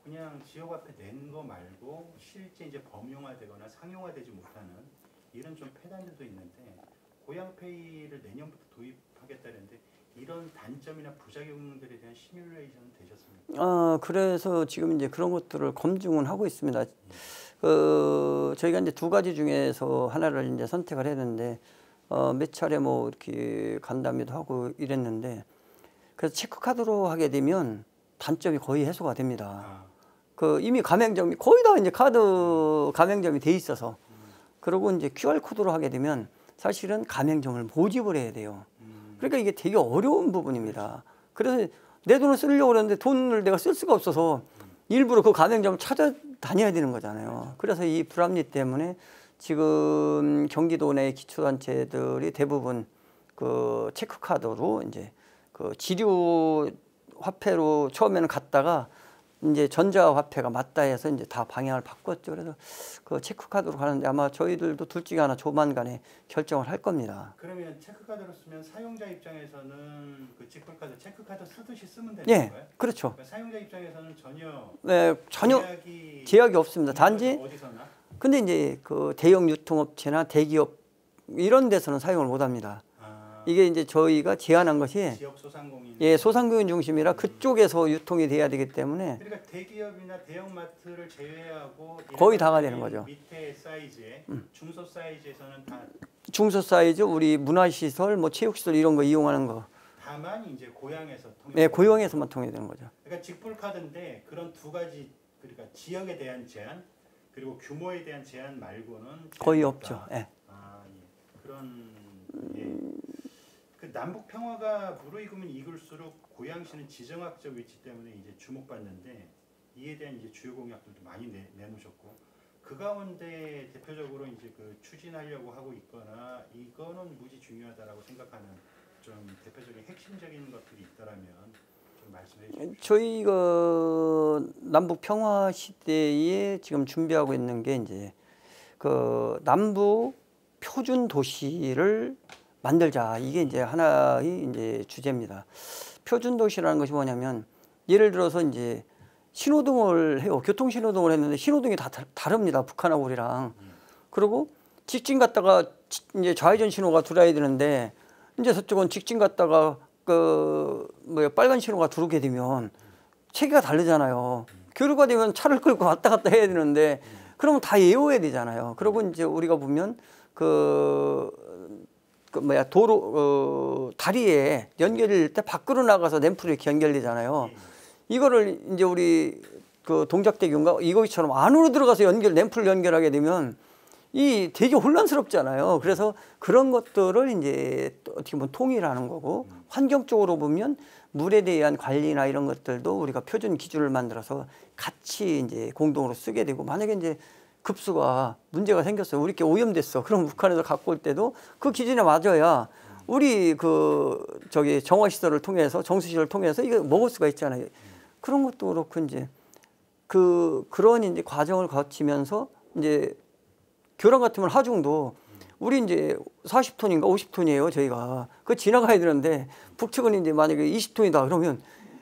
그냥 지역화폐 낸 거 말고 실제 이제 범용화되거나 상용화되지 못하는 이런 좀 폐단들도 있는데 고향페이를 내년부터 도입하겠다는데 이런 단점이나 부작용들에 대한 시뮬레이션은 되셨습니까? 그래서 지금 이제 그런 것들을 검증은 하고 있습니다. 저희가 이제 두 가지 중에서 하나를 이제 선택을 했는데 몇 차례 뭐 이렇게 간담회도 하고 이랬는데 그래서 체크카드로 하게 되면 단점이 거의 해소가 됩니다. 이미 가맹점이 거의 다 이제 카드 가맹점이 돼 있어서 그리고 이제 QR 코드로 하게 되면 사실은 가맹점을 모집을 해야 돼요. 그러니까 이게 되게 어려운 부분입니다. 그래서 내 돈을 쓰려고 그러는데 돈을 내가 쓸 수가 없어서 일부러 그 가맹점을 찾아다녀야 되는 거잖아요. 그래서 이 불합리 때문에 지금 경기도 내 기초단체들이 대부분 그 체크카드로 이제 그 지류 화폐로 처음에는 갔다가 이제 전자화폐가 맞다 해서 이제 다 방향을 바꿨죠. 그래서 그 체크카드로 가는데 아마 저희들도 둘 중에 하나 조만간에 결정을 할 겁니다. 그러면 체크카드로 쓰면 사용자 입장에서는 그 체크카드 쓰듯이 쓰면 되는 예, 건가요? 그렇죠. 그러니까 사용자 입장에서는 전혀 제약이 없습니다. 단지 어디서나? 근데 이제 그 대형 유통업체나 대기업 이런 데서는 사용을 못 합니다. 이게 이제 저희가 제안한 것이 지역 소상공인 소상공인 중심이라 그쪽에서 유통이 돼야 되기 때문에 그러니까 대기업이나 대형마트를 제외하고 거의 다가 되는 거죠. 밑에 사이즈에 중소 사이즈에서는 다 중소 사이즈 우리 문화시설 뭐 체육시설 이런 거 이용하는 거 다만 이제 고향에서 통해 네, 고용에서만 통해 되는 거죠. 그러니까 직불카드인데 그런 두 가지 그러니까 지역에 대한 제한 그리고 규모에 대한 제한 말고는 거의 없죠. 예. 예. 그런 그 남북 평화가 무르익으면 익을수록 고양시는 지정학적 위치 때문에 이제 주목받는데 이에 대한 이제 주요 공약들도 많이 내놓으셨고 그 가운데 대표적으로 이제 그 추진하려고 하고 있거나 이거는 무지 중요하다라고 생각하는 좀 대표적인 핵심적인 것들이 있더라면 좀 말씀해 주십시오. 저희가 남북 평화 시대에 지금 준비하고 있는 게 이제 그 남북 표준 도시를 만들자. 이게 이제 하나의 이제 주제입니다. 표준 도시라는 것이 뭐냐면 예를 들어서 이제 신호등을 해요. 교통 신호등을 했는데 신호등이 다 다릅니다. 북한하고 우리랑. 그리고 직진 갔다가 이제 좌회전 신호가 들어야 되는데 이제 저쪽은 직진 갔다가 빨간 신호가 들어오게 되면 체계가 다르잖아요. 교류가 되면 차를 끌고 왔다 갔다 해야 되는데 그러면 다 외워야 되잖아요. 그리고 이제 우리가 보면 도로 다리에 연결될 때 밖으로 나가서 램프로 이렇게 연결되잖아요. 이거를 이제 우리 그 동작대교인가 이거처럼 안으로 들어가서 램프를 연결하게 되면 이 되게 혼란스럽잖아요. 그래서 그런 것들을 이제 또 어떻게 보면 통일하는 거고 환경적으로 보면 물에 대한 관리나 이런 것들도 우리가 표준 기준을 만들어서 같이 이제 공동으로 쓰게 되고 만약에 이제 급수가 문제가 생겼어요. 우리 게 오염됐어. 그럼 북한에서 갖고 올 때도 그 기준에 맞아야 우리 그 저기 정화시설을 통해서 정수시설을 통해서 이거 먹을 수가 있잖아요. 그런 것도 그렇고 이제 그런 이제 과정을 거치면서 이제 교란 같으면 하중도 우리 이제 40톤인가 50톤이에요 저희가. 그거 지나가야 되는데 북측은 이제 만약에 20톤이다 그러면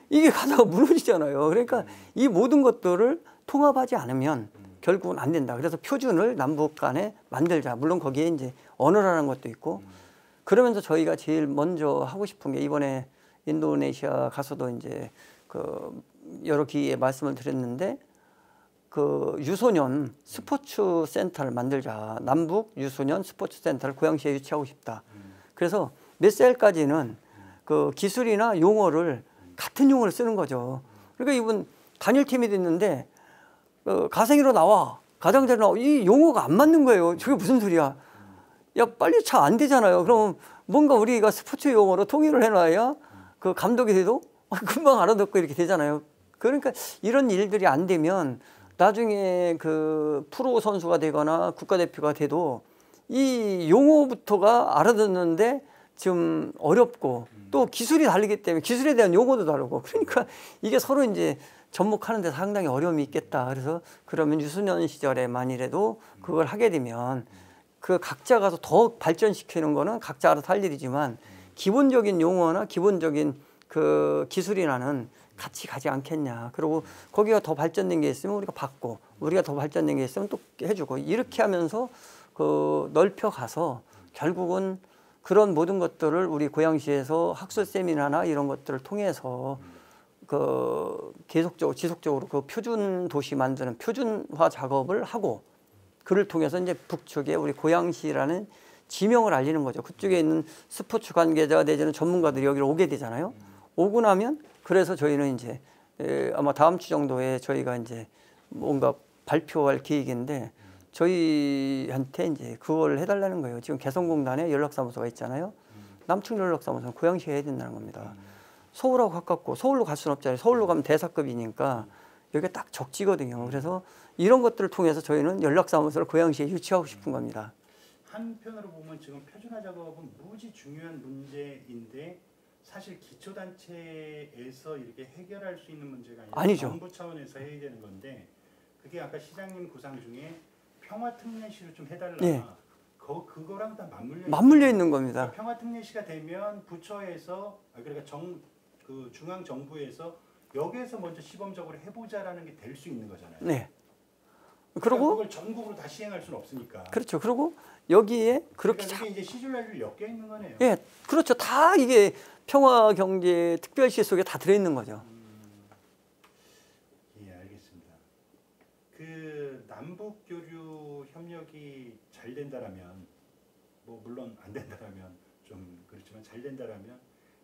이게 가다가 무너지잖아요. 그러니까 이 모든 것들을 통합하지 않으면 결국은 안 된다. 그래서 표준을 남북 간에 만들자. 물론 거기에 이제 언어라는 것도 있고 그러면서 저희가 제일 먼저 하고 싶은 게 이번에 인도네시아 가서도 이제 그 여러 기회에 말씀을 드렸는데 그 유소년 스포츠 센터를 만들자. 남북 유소년 스포츠 센터를 고양시에 유치하고 싶다. 그래서 몇 살까지는 그 기술이나 용어를 같은 용어를 쓰는 거죠. 그러니까 이분 단일팀이 됐는데 가생이로 나와. 가장자로 나와. 이 용어가 안 맞는 거예요. 저게 무슨 소리야. 야 빨리 차 안 되잖아요. 그럼 뭔가 우리가 스포츠 용어로 통일을 해놔야 그 감독이 돼도 금방 알아듣고 이렇게 되잖아요. 그러니까 이런 일들이 안 되면 나중에 그 프로 선수가 되거나 국가대표가 돼도 이 용어부터가 알아듣는데 좀 어렵고 또 기술이 다르기 때문에 기술에 대한 용어도 다르고 그러니까 이게 서로 이제 접목하는 데 상당히 어려움이 있겠다. 그래서 그러면 유소년 시절에 만이라도 그걸 하게 되면 그 각자 가서 더 발전시키는 거는 각자 알아서 할 일이지만 기본적인 용어나 기본적인 그 기술이나는 같이 가지 않겠냐. 그리고 거기가 더 발전된 게 있으면 우리가 받고 우리가 더 발전된 게 있으면 또 해주고 이렇게 하면서 그 넓혀 가서 결국은 그런 모든 것들을 우리 고양시에서 학술 세미나나 이런 것들을 통해서 그 계속적으로 지속적으로 그 표준 도시 만드는 표준화 작업을 하고 그를 통해서 이제 북측에 우리 고양시라는 지명을 알리는 거죠. 그쪽에 있는 스포츠 관계자 내지는 전문가들이 여기로 오게 되잖아요. 오고 나면 그래서 저희는 이제 아마 다음 주 정도에 저희가 이제 뭔가 발표할 계획인데 저희한테 이제 그걸 해달라는 거예요. 지금 개성공단에 연락사무소가 있잖아요. 남측 연락사무소는 고양시에 해야 된다는 겁니다. 서울하고 가깝고 서울로 갈 수는 없잖아요. 서울로 가면 대사급이니까 여기가 딱 적지거든요. 그래서 이런 것들을 통해서 저희는 연락사무소를 고양시에 유치하고 싶은 겁니다. 한편으로 보면 지금 표준화 작업은 무지 중요한 문제인데 사실 기초단체에서 이렇게 해결할 수 있는 문제가 아니죠. 정부 차원에서 해야 되는 건데 그게 아까 시장님 구상 중에 평화특례시를 좀 해달라. 네. 그거랑 다 맞물려 있는 겁니다. 평화특례시가 되면 부처에서 그러니까 그 중앙 정부에서 여기에서 먼저 시범적으로 해보자라는 게 될 수 있는 거잖아요. 네. 그리고 그리고 그걸 전국으로 다 시행할 수는 없으니까. 그렇죠. 그리고 여기에 그렇게 그러니까 이게 이제 시줄날줄 엮여 있는 거네요. 예, 그렇죠. 다 이게 평화경제 특별시 속에 다 들어있는 거죠. 예, 알겠습니다. 그 남북 교류 협력이 잘 된다라면, 뭐 물론 안 된다라면 좀 그렇지만 잘 된다라면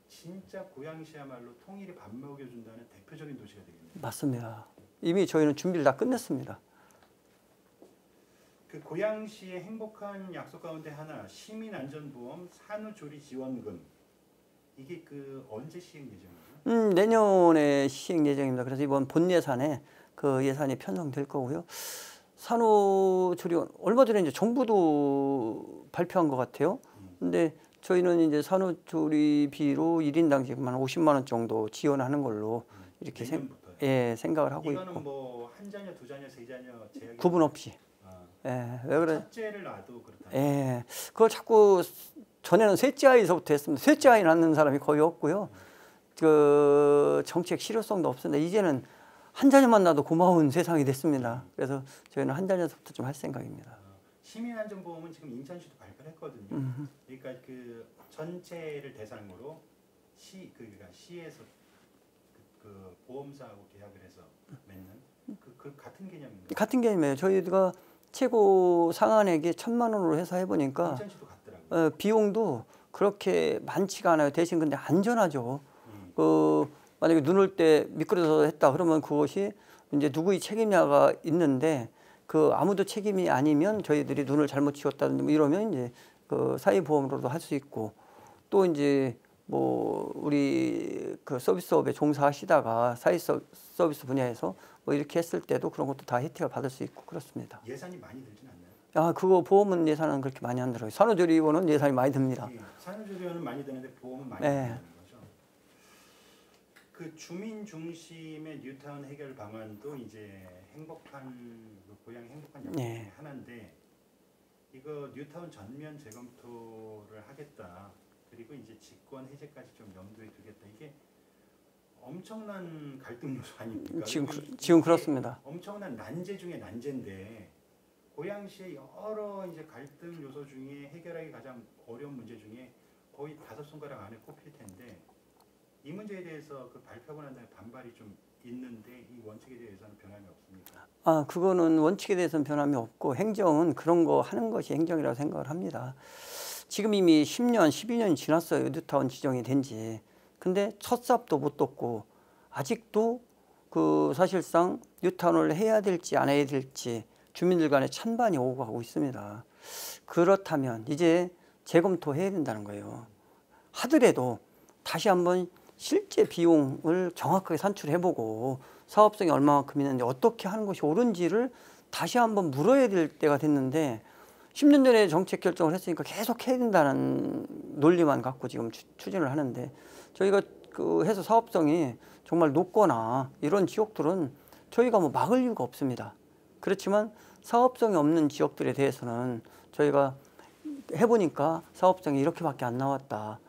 진짜 고양시야말로 통일이 밥 먹여준다는 대표적인 도시가 되겠네요. 맞습니다. 이미 저희는 준비를 다 끝냈습니다. 그 고양시의 행복한 약속 가운데 하나 시민안전보험 산후조리지원금 이게 그 언제 시행 예정이에요? 내년에 시행 예정입니다. 그래서 이번 본 예산에 그 예산이 편성될 거고요. 산후조리원 얼마 전에 이제 정부도 발표한 것 같아요. 근데 저희는 이제 산후조리비로 1인당 지금 한 50만 원 정도 지원하는 걸로 이렇게 생각을 하고 있고. 이거는 뭐 한 자녀, 두 자녀, 세 자녀 제약이 구분 없이. 예, 왜 그래? 첫째를 낳아도 그렇다. 예, 그걸 자꾸 전에는 셋째 아이서부터 했습니다. 셋째 아이 낳는 사람이 거의 없고요. 그 정책 실효성도 없었는데 이제는 한 자녀만 낳아도 고마운 세상이 됐습니다. 그래서 저희는 한 자녀서부터 좀 할 생각입니다. 시민안전보험은 지금 인천시도 발표를 했거든요. 그러니까 그 전체를 대상으로 그러니까 시에서 그 보험사하고 계약을 해서 맺는 그 같은 개념입니다. 같은 개념이에요. 저희가 최고 상한액이 1,000만 원으로 해서 해보니까 인천시도 같더라고요. 비용도 그렇게 많지가 않아요. 대신 근데 안전하죠. 그 만약에 눈 올 때 미끄러져서 했다 그러면 그것이 이제 누구의 책임냐가 있는데 그 아무도 책임이 아니면 저희들이 눈을 잘못 치웠다든지 뭐 이러면 이제 그 사회보험으로도 할 수 있고 또 이제 뭐 우리 그 서비스업에 종사하시다가 사회 서비스 분야에서 뭐 이렇게 했을 때도 그런 것도 다 혜택을 받을 수 있고 그렇습니다. 예산이 많이 들진 않나요? 아, 그거 보험은 예산은 그렇게 많이 안 들어요. 산후조리원은 예산이 많이 듭니다. 예, 산후조리원은 많이 드는데 보험은 많이 네. 든다는 거죠. 그 주민 중심의 뉴타운 해결 방안도 이제 행복한 그 고향 행복한 영역 네. 중에 하나인데 이거 뉴타운 전면 재검토를 하겠다. 그리고 이제 직권 해제까지 좀 염두에 두겠다. 이게 엄청난 갈등 요소 아닙니까? 지금 그렇습니다. 엄청난 난제 중에 난제인데 고양시의 여러 이제 갈등 요소 중에 해결하기 가장 어려운 문제 중에 거의 5손가락 안에 꼽힐 텐데 이 문제에 대해서 그 발표하고 난 다음에 반발이 좀 있는데 이 원칙에 대해서는 변함이 없습니까? 아, 그거는 원칙에 대해서는 변함이 없고 행정은 그런 거 하는 것이 행정이라고 생각을 합니다. 지금 이미 10년, 12년이 지났어요. 뉴타운 지정이 된 지. 근데 첫 삽도 못 떴고 아직도 그 사실상 뉴타운을 해야 될지 안 해야 될지 주민들 간에 찬반이 오고 가고 있습니다. 그렇다면 이제 재검토해야 된다는 거예요. 하더라도 다시 한번 실제 비용을 정확하게 산출해보고 사업성이 얼마만큼 있는데 어떻게 하는 것이 옳은지를 다시 한번 물어야 될 때가 됐는데 10년 전에 정책 결정을 했으니까 계속 해야 된다는 논리만 갖고 지금 추진을 하는데 저희가 그 해서 사업성이 정말 높거나 이런 지역들은 저희가 뭐 막을 이유가 없습니다. 그렇지만 사업성이 없는 지역들에 대해서는 저희가 해보니까 사업성이 이렇게밖에 안 나왔다.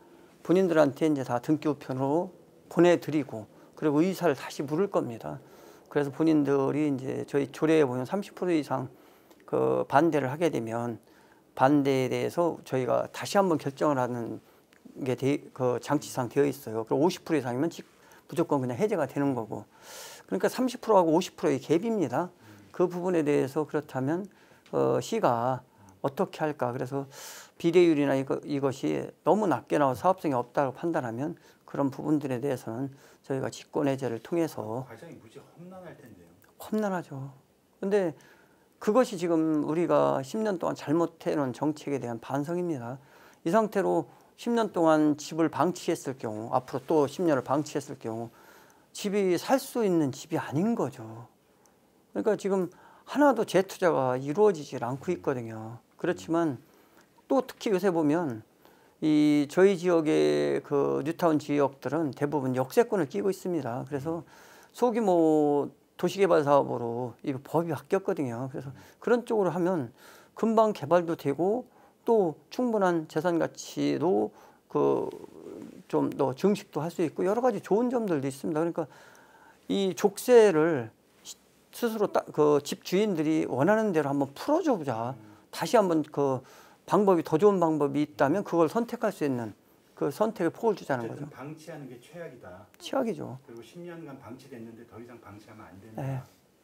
본인들한테 이제 다 등기우편으로 보내드리고 그리고 의사를 다시 물을 겁니다. 그래서 본인들이 이제 저희 조례에 보면 30% 이상 그 반대를 하게 되면 반대에 대해서 저희가 다시 한번 결정을 하는 게 그 장치상 되어 있어요. 그리고 50% 이상이면 무조건 그냥 해제가 되는 거고. 그러니까 30%하고 50%의 갭입니다. 그 부분에 대해서 그렇다면 시가 어떻게 할까? 그래서 비례율이나 이것이 너무 낮게 나와 사업성이 없다고 판단하면 그런 부분들에 대해서는 저희가 직권해제를 통해서 과정이 무지 험난할 텐데요. 험난하죠. 근데 그것이 지금 우리가 10년 동안 잘못해놓은 정책에 대한 반성입니다. 이 상태로 10년 동안 집을 방치했을 경우 앞으로 또 10년을 방치했을 경우 집이 살 수 있는 집이 아닌 거죠. 그러니까 지금 하나도 재투자가 이루어지질 않고 있거든요. 그렇지만 또 특히 요새 보면 이 저희 지역의 그 뉴타운 지역들은 대부분 역세권을 끼고 있습니다. 그래서 소규모 도시개발 사업으로 이 법이 바뀌었거든요. 그래서 그런 쪽으로 하면 금방 개발도 되고 또 충분한 재산 가치도 그 좀 더 증식도 할 수 있고 여러 가지 좋은 점들도 있습니다. 그러니까 이 족쇄를 스스로 그 집 주인들이 원하는 대로 한번 풀어줘 보자. 다시 한번 그 방법이 더 좋은 방법이 있다면 그걸 선택할 수 있는 그 선택의 폭을 주자는 거죠. 방치하는 게 최악이다. 최악이죠. 그리고 10년간 방치됐는데 더 이상 방치하면 안 된다. 네.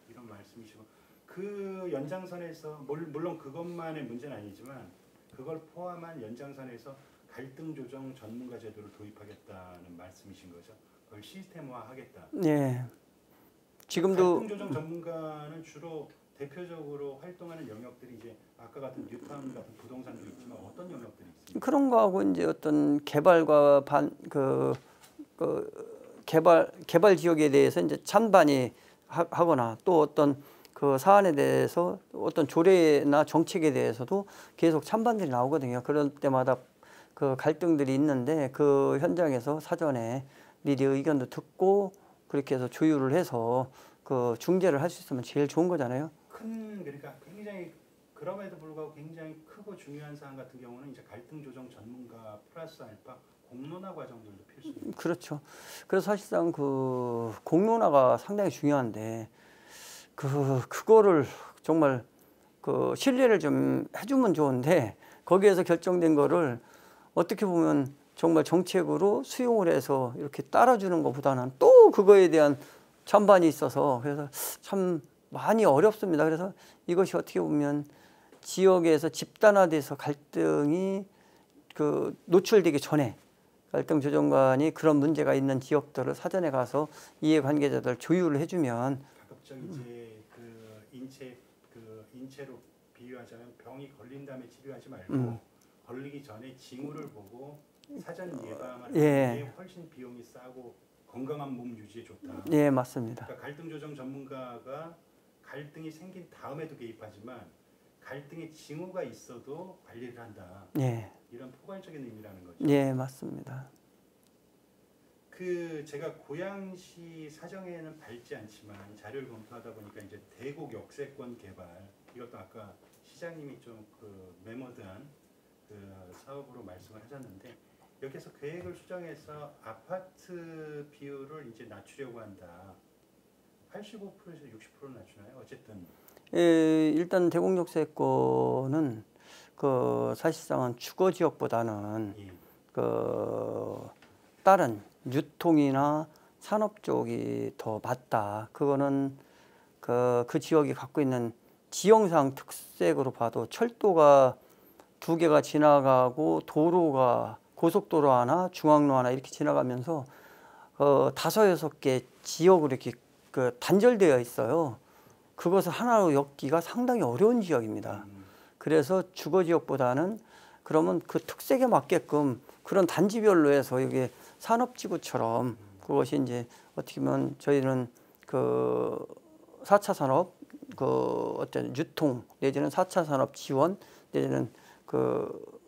이런 말씀이시고 그 연장선에서 물론 그것만의 문제는 아니지만 그걸 포함한 연장선에서 갈등 조정 전문가 제도를 도입하겠다는 말씀이신 거죠. 그걸 시스템화하겠다. 네. 지금도 갈등 조정 전문가는 주로 대표적으로 활동하는 영역들이 이제 아까 같은 뉴타운 같은 부동산도 있지만 어떤 영역들이 있습니까? 그런 거하고 이제 어떤 개발과 개발 지역에 대해서 이제 찬반이 하거나 또 어떤 그 사안에 대해서 어떤 조례나 정책에 대해서도 계속 찬반들이 나오거든요. 그럴 때마다 그 갈등들이 있는데 그 현장에서 사전에 미리 의견도 듣고 그렇게 해서 조율을 해서 그 중재를 할 수 있으면 제일 좋은 거잖아요. 그러니까 굉장히 그럼에도 불구하고 굉장히 크고 중요한 사안 같은 경우는 이제 갈등 조정 전문가 플러스 알파 공론화 과정들도 필수입니다. 그렇죠. 그래서 사실상 그 공론화가 상당히 중요한데 그거를 정말 그 신뢰를 좀 해주면 좋은데 거기에서 결정된 거를 어떻게 보면 정말 정책으로 수용을 해서 이렇게 따라주는 것보다는 또 그거에 대한 찬반이 있어서 그래서 참 많이 어렵습니다. 그래서 이것이 어떻게 보면 지역에서 집단화돼서 갈등이 그 노출되기 전에 갈등조정관이 그런 문제가 있는 지역들을 사전에 가서 이해관계자들 조율을 해주면 가급적 이제 그 인체로 비유하자면 병이 걸린 다음에 치료하지 말고 걸리기 전에 징후를 보고 사전 예방을 하는 게 훨씬 비용이 싸고 건강한 몸 유지에 좋다. 예, 맞습니다. 그러니까 갈등 조정 전문가가 갈등이 생긴 다음에도 개입하지만 갈등의 징후가 있어도 관리를 한다. 예, 이런 포괄적인 의미라는 거죠. 예, 맞습니다. 그 제가 고양시 사정에는 밟지 않지만 자료를 검토하다 보니까 이제 대곡 역세권 개발 이것도 아까 시장님이 좀 그 메모드한 그 사업으로 말씀을 하셨는데 여기서 계획을 수정해서 아파트 비율을 이제 낮추려고 한다. 85%에서 60%로 낮추나요? 어쨌든 예, 일단 대공역세권은 그 사실상은 주거 지역보다는 예. 그 다른 유통이나 산업 쪽이 더 맞다. 그거는 그 지역이 갖고 있는 지형상 특색으로 봐도 철도가 2개가 지나가고 도로가 고속도로 하나 중앙로 하나 이렇게 지나가면서 5, 6개 지역으로 이렇게 그 단절되어 있어요. 그것을 하나로 엮기가 상당히 어려운 지역입니다. 그래서 주거 지역보다는 그러면 그 특색에 맞게끔 그런 단지별로 해서 이게 산업지구처럼 그것이 이제 어떻게 보면 저희는 그 4차 산업 그 어떤 유통 내지는 4차 산업 지원 내지는 그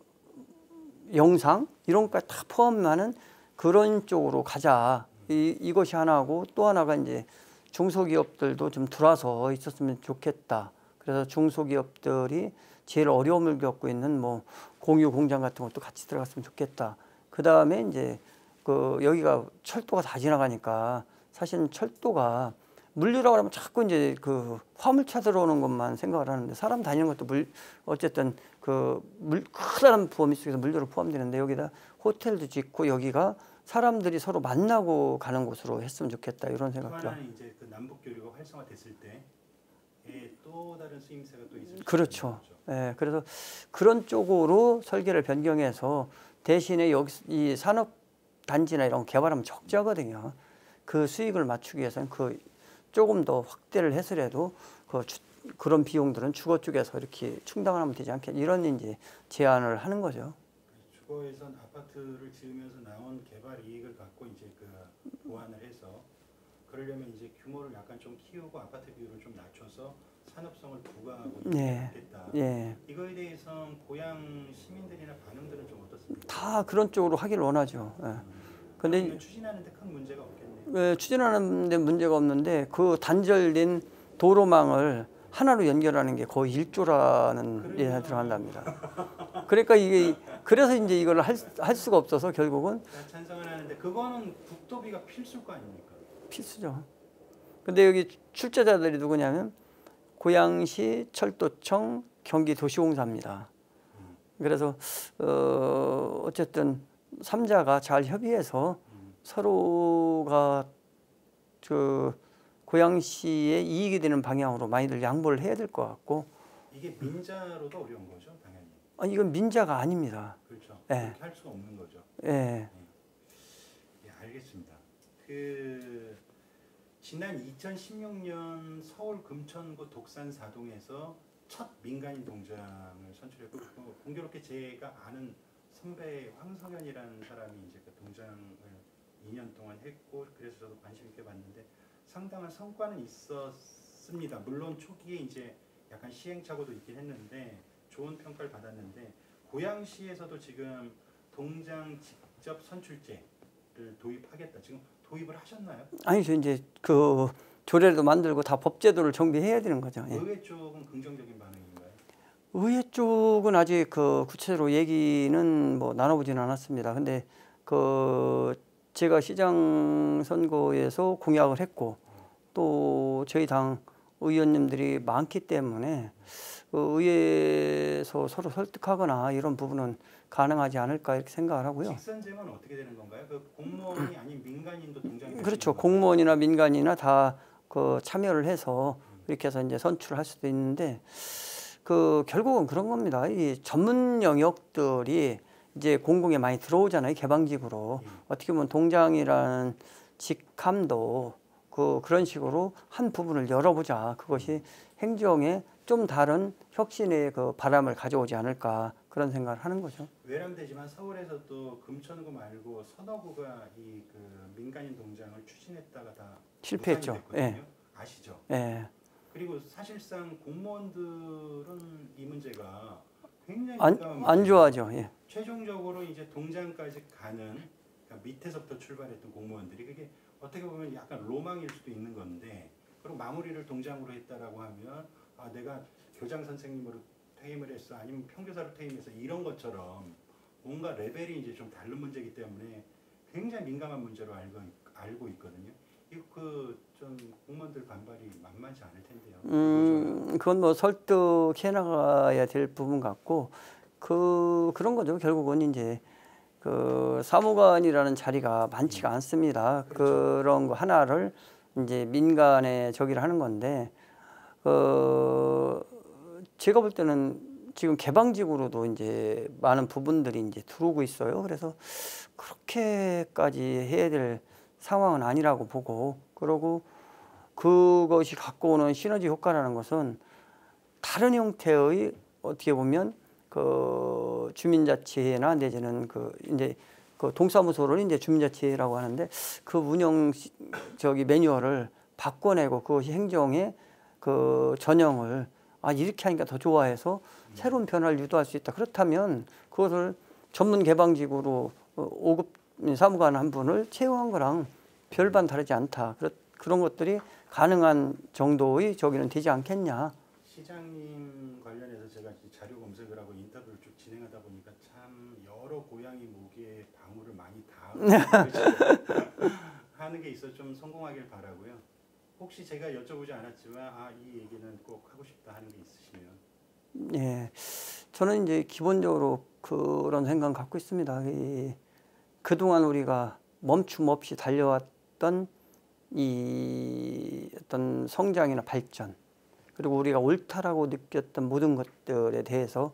영상 이런 것까지 다 포함하는 그런 쪽으로 가자. 이것이 하나고 또 하나가 이제 중소기업들도 좀 들어와서 있었으면 좋겠다. 그래서 중소기업들이 제일 어려움을 겪고 있는 뭐 공유 공장 같은 것도 같이 들어갔으면 좋겠다. 그 다음에 이제 그 여기가 철도가 다 지나가니까 사실은 철도가 물류라고 하면 자꾸 이제 그 화물차 들어오는 것만 생각을 하는데 사람 다니는 것도 어쨌든 그 크다란 범위 속에서 물류로 포함되는데 여기다 호텔도 짓고 여기가 사람들이 서로 만나고 가는 곳으로 했으면 좋겠다 이런 생각들. 하나는 이제 그 남북 교류가 활성화됐을 때에 또 다른 쓰임새가 또 있을 수 그렇죠. 있는 거죠. 예, 그래서 그런 쪽으로 설계를 변경해서 대신에 여기 이 산업 단지나 이런 거 개발하면 적자거든요. 그 수익을 맞추기 위해서는 그 조금 더 확대를 해서라도 그런 비용들은 주거 쪽에서 이렇게 충당하면 되지 않겠냐 이런 이제 제안을 하는 거죠. 주거에선 아파트를 지으면서 나온 개발 이익을 갖고 이제 그 보완을 해서 그러려면 이제 규모를 약간 좀 키우고 아파트 비율을 좀 낮춰서 산업성을 부각하고 예, 있겠다. 예. 이거에 대해서 고향 시민들이나 반응들은 좀 어떻습니까? 다 그런 쪽으로 하기를 원하죠. 예. 근데 추진하는데 큰 문제가 없겠네요. 추진하는 데 문제가 없는데 그 단절된 도로망을 하나로 연결하는 게 거의 1조라는 예산이 들어간답니다. 그러니까 이게 그래서 이제 이걸 할 수가 없어서 결국은 찬성을 하는데 그거는 국토비가 필수일 거 아닙니까? 필수죠. 근데 여기 출제자들이 누구냐면 고양시 철도청 경기도시공사입니다. 그래서 어쨌든 3자가 잘 협의해서 서로가 그 고양시에 이익이 되는 방향으로 많이들 양보를 해야 될 것 같고. 이게 민자로도 어려운 거죠, 당연히. 이건 민자가 아닙니다. 그렇죠. 예. 그렇게 할 수가 없는 거죠. 예. 예, 알겠습니다. 그 지난 2016년 서울 금천구 독산 4동에서 첫 민간인 동장을 선출했고 공교롭게 제가 아는 선배 황성현이라는 사람이 이제 그 동장을 2년 동안 했고 그래서 저도 관심 있게 봤는데 상당한 성과는 있었습니다. 물론 초기에 이제 약간 시행착오도 있긴 했는데 좋은 평가를 받았는데 고양시에서도 지금 동장 직접 선출제를 도입하겠다. 지금 도입을 하셨나요? 아니죠. 이제 그 조례도 만들고 다 법제도를 정비해야 되는 거죠. 예. 의회 쪽은 긍정적인 반응인가요? 의회 쪽은 아직 그 구체적으로 얘기는 뭐 나눠보지는 않았습니다. 근데 그 제가 시장 선거에서 공약을 했고 또 저희 당 의원님들이 많기 때문에 의회에서 서로 설득하거나 이런 부분은 가능하지 않을까 이렇게 생각을 하고요. 직선제만 어떻게 되는 건가요? 그 공무원이 아닌 민간인도 동장이 그렇죠. 공무원이나 민간이나 다 그 참여를 해서 이렇게 해서 이제 선출할 수도 있는데 그 결국은 그런 겁니다. 이 전문 영역들이 이제 공공에 많이 들어오잖아요. 개방직으로. 어떻게 보면 동장이라는 직함도 그런 식으로 한 부분을 열어보자. 그것이 행정에 좀 다른 혁신의 그 바람을 가져오지 않을까 그런 생각을 하는 거죠. 외람되지만 서울에서도 금천구 말고 서너구가 이 그 민간인 동장을 추진했다가 다 실패했죠. 무산이 됐거든요. 아시죠? 예. 그리고 사실상 공무원들은 이 문제가 굉장히 안 민감한 좋아하죠. 예. 최종적으로 이제 동장까지 가는, 그러니까 밑에서부터 출발했던 공무원들이 그게 어떻게 보면 약간 로망일 수도 있는 건데, 그리고 마무리를 동장으로 했다라고 하면 아 내가 교장 선생님으로 퇴임을 했어 아니면 평교사로 퇴임해서 이런 것처럼 뭔가 레벨이 이제 좀 다른 문제이기 때문에 굉장히 민감한 문제로 알고 있거든요. 좀 공무원들 반발이 만만치 않을 텐데요. 그건 뭐 설득해 나가야 될 부분 같고 그런 거죠. 결국은 이제 그 사무관이라는 자리가 많지가 않습니다. 그렇죠. 그런 거 하나를 이제 민간에 저기를 하는 건데 제가 볼 때는 지금 개방직으로도 이제 많은 부분들이 이제 들어오고 있어요. 그래서 그렇게까지 해야 될 상황은 아니라고 보고, 그러고 그것이 갖고 오는 시너지 효과라는 것은 다른 형태의 어떻게 보면 그 주민자치회나 내지는 이제 그 동사무소를 이제 주민자치회라고 하는데 그 운영 매뉴얼을 바꿔내고 그것이 행정의 그 전형을 이렇게 하니까 더 좋아해서 새로운 변화를 유도할 수 있다. 그렇다면 그것을 전문 개방직으로 5급 사무관 한 분을 채용한 거랑 별반 다르지 않다. 그런 것들이 가능한 정도의 저기는 되지 않겠냐. 시장님 관련해서 제가 자료 검색을 하고 인터뷰를 쭉 진행하다 보니까 참 여러 고양이 모기의 방울을 많이 다 하는 게 있어 좀 성공하길 바라고요. 혹시 제가 여쭤보지 않았지만 이 얘기는 꼭 하고 싶다 하는 게 있으시면. 예, 저는 이제 기본적으로 그런 생각 갖고 있습니다. 그동안 우리가 멈춤 없이 달려왔던 이 어떤 성장이나 발전, 그리고 우리가 옳다라고 느꼈던 모든 것들에 대해서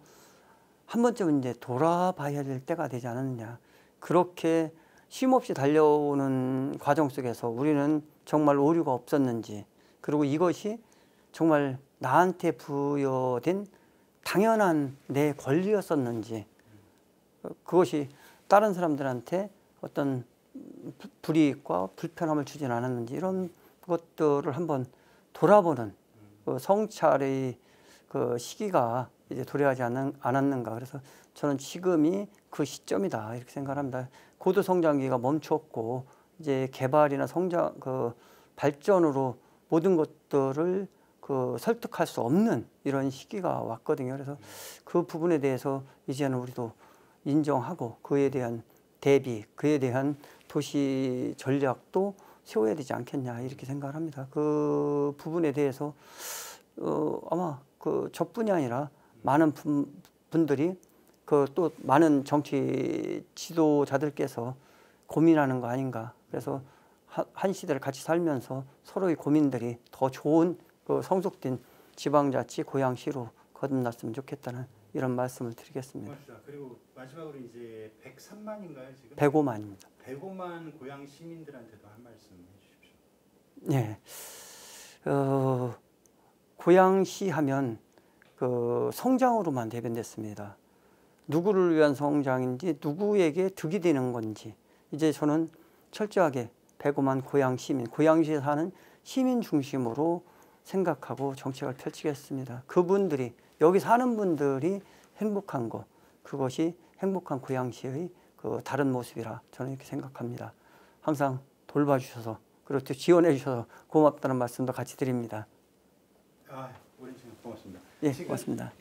한 번쯤은 이제 돌아봐야 될 때가 되지 않았느냐. 그렇게 쉼없이 달려오는 과정 속에서 우리는 정말 오류가 없었는지, 그리고 이것이 정말 나한테 부여된 당연한 내 권리였었는지, 그것이 다른 사람들한테 어떤 불이익과 불편함을 주진 않았는지, 이런 것들을 한번 돌아보는 그 성찰의 그 시기가 이제 도래하지 않았는가. 그래서 저는 지금이 그 시점이다 이렇게 생각합니다. 고도 성장기가 멈췄고 이제 개발이나 성장 발전으로 모든 것들을 설득할 수 없는 이런 시기가 왔거든요. 그래서 그 부분에 대해서 이제는 우리도 인정하고 그에 대한 대비, 그에 대한 도시 전략도 세워야 되지 않겠냐 이렇게 생각을 합니다. 그 부분에 대해서 아마 저뿐이 아니라 많은 분들이 또 많은 정치 지도자들께서 고민하는 거 아닌가. 그래서 한 시대를 같이 살면서 서로의 고민들이 더 좋은 성숙된 지방자치 고양시로 거듭났으면 좋겠다는 이런 말씀을 드리겠습니다. 고맙습니다. 그리고 마지막으로 이제 103만인가요 지금? 105만입니다. 105만 고양 시민들한테도 한 말씀 해주십시오. 네, 고양시 하면 성장으로만 대변됐습니다. 누구를 위한 성장인지, 누구에게 득이 되는 건지, 이제 저는 철저하게 105만 고양 시민, 고양시에 사는 시민 중심으로 생각하고 정책을 펼치겠습니다. 그분들이, 여기 사는 분들이 행복한 것, 그것이 행복한 고양시의 다른 모습이라 저는 이렇게 생각합니다. 항상 돌봐주셔서, 그리고 또 지원해 주셔서 고맙다는 말씀도 같이 드립니다. 오랜 시간 고맙습니다. 예, 고맙습니다.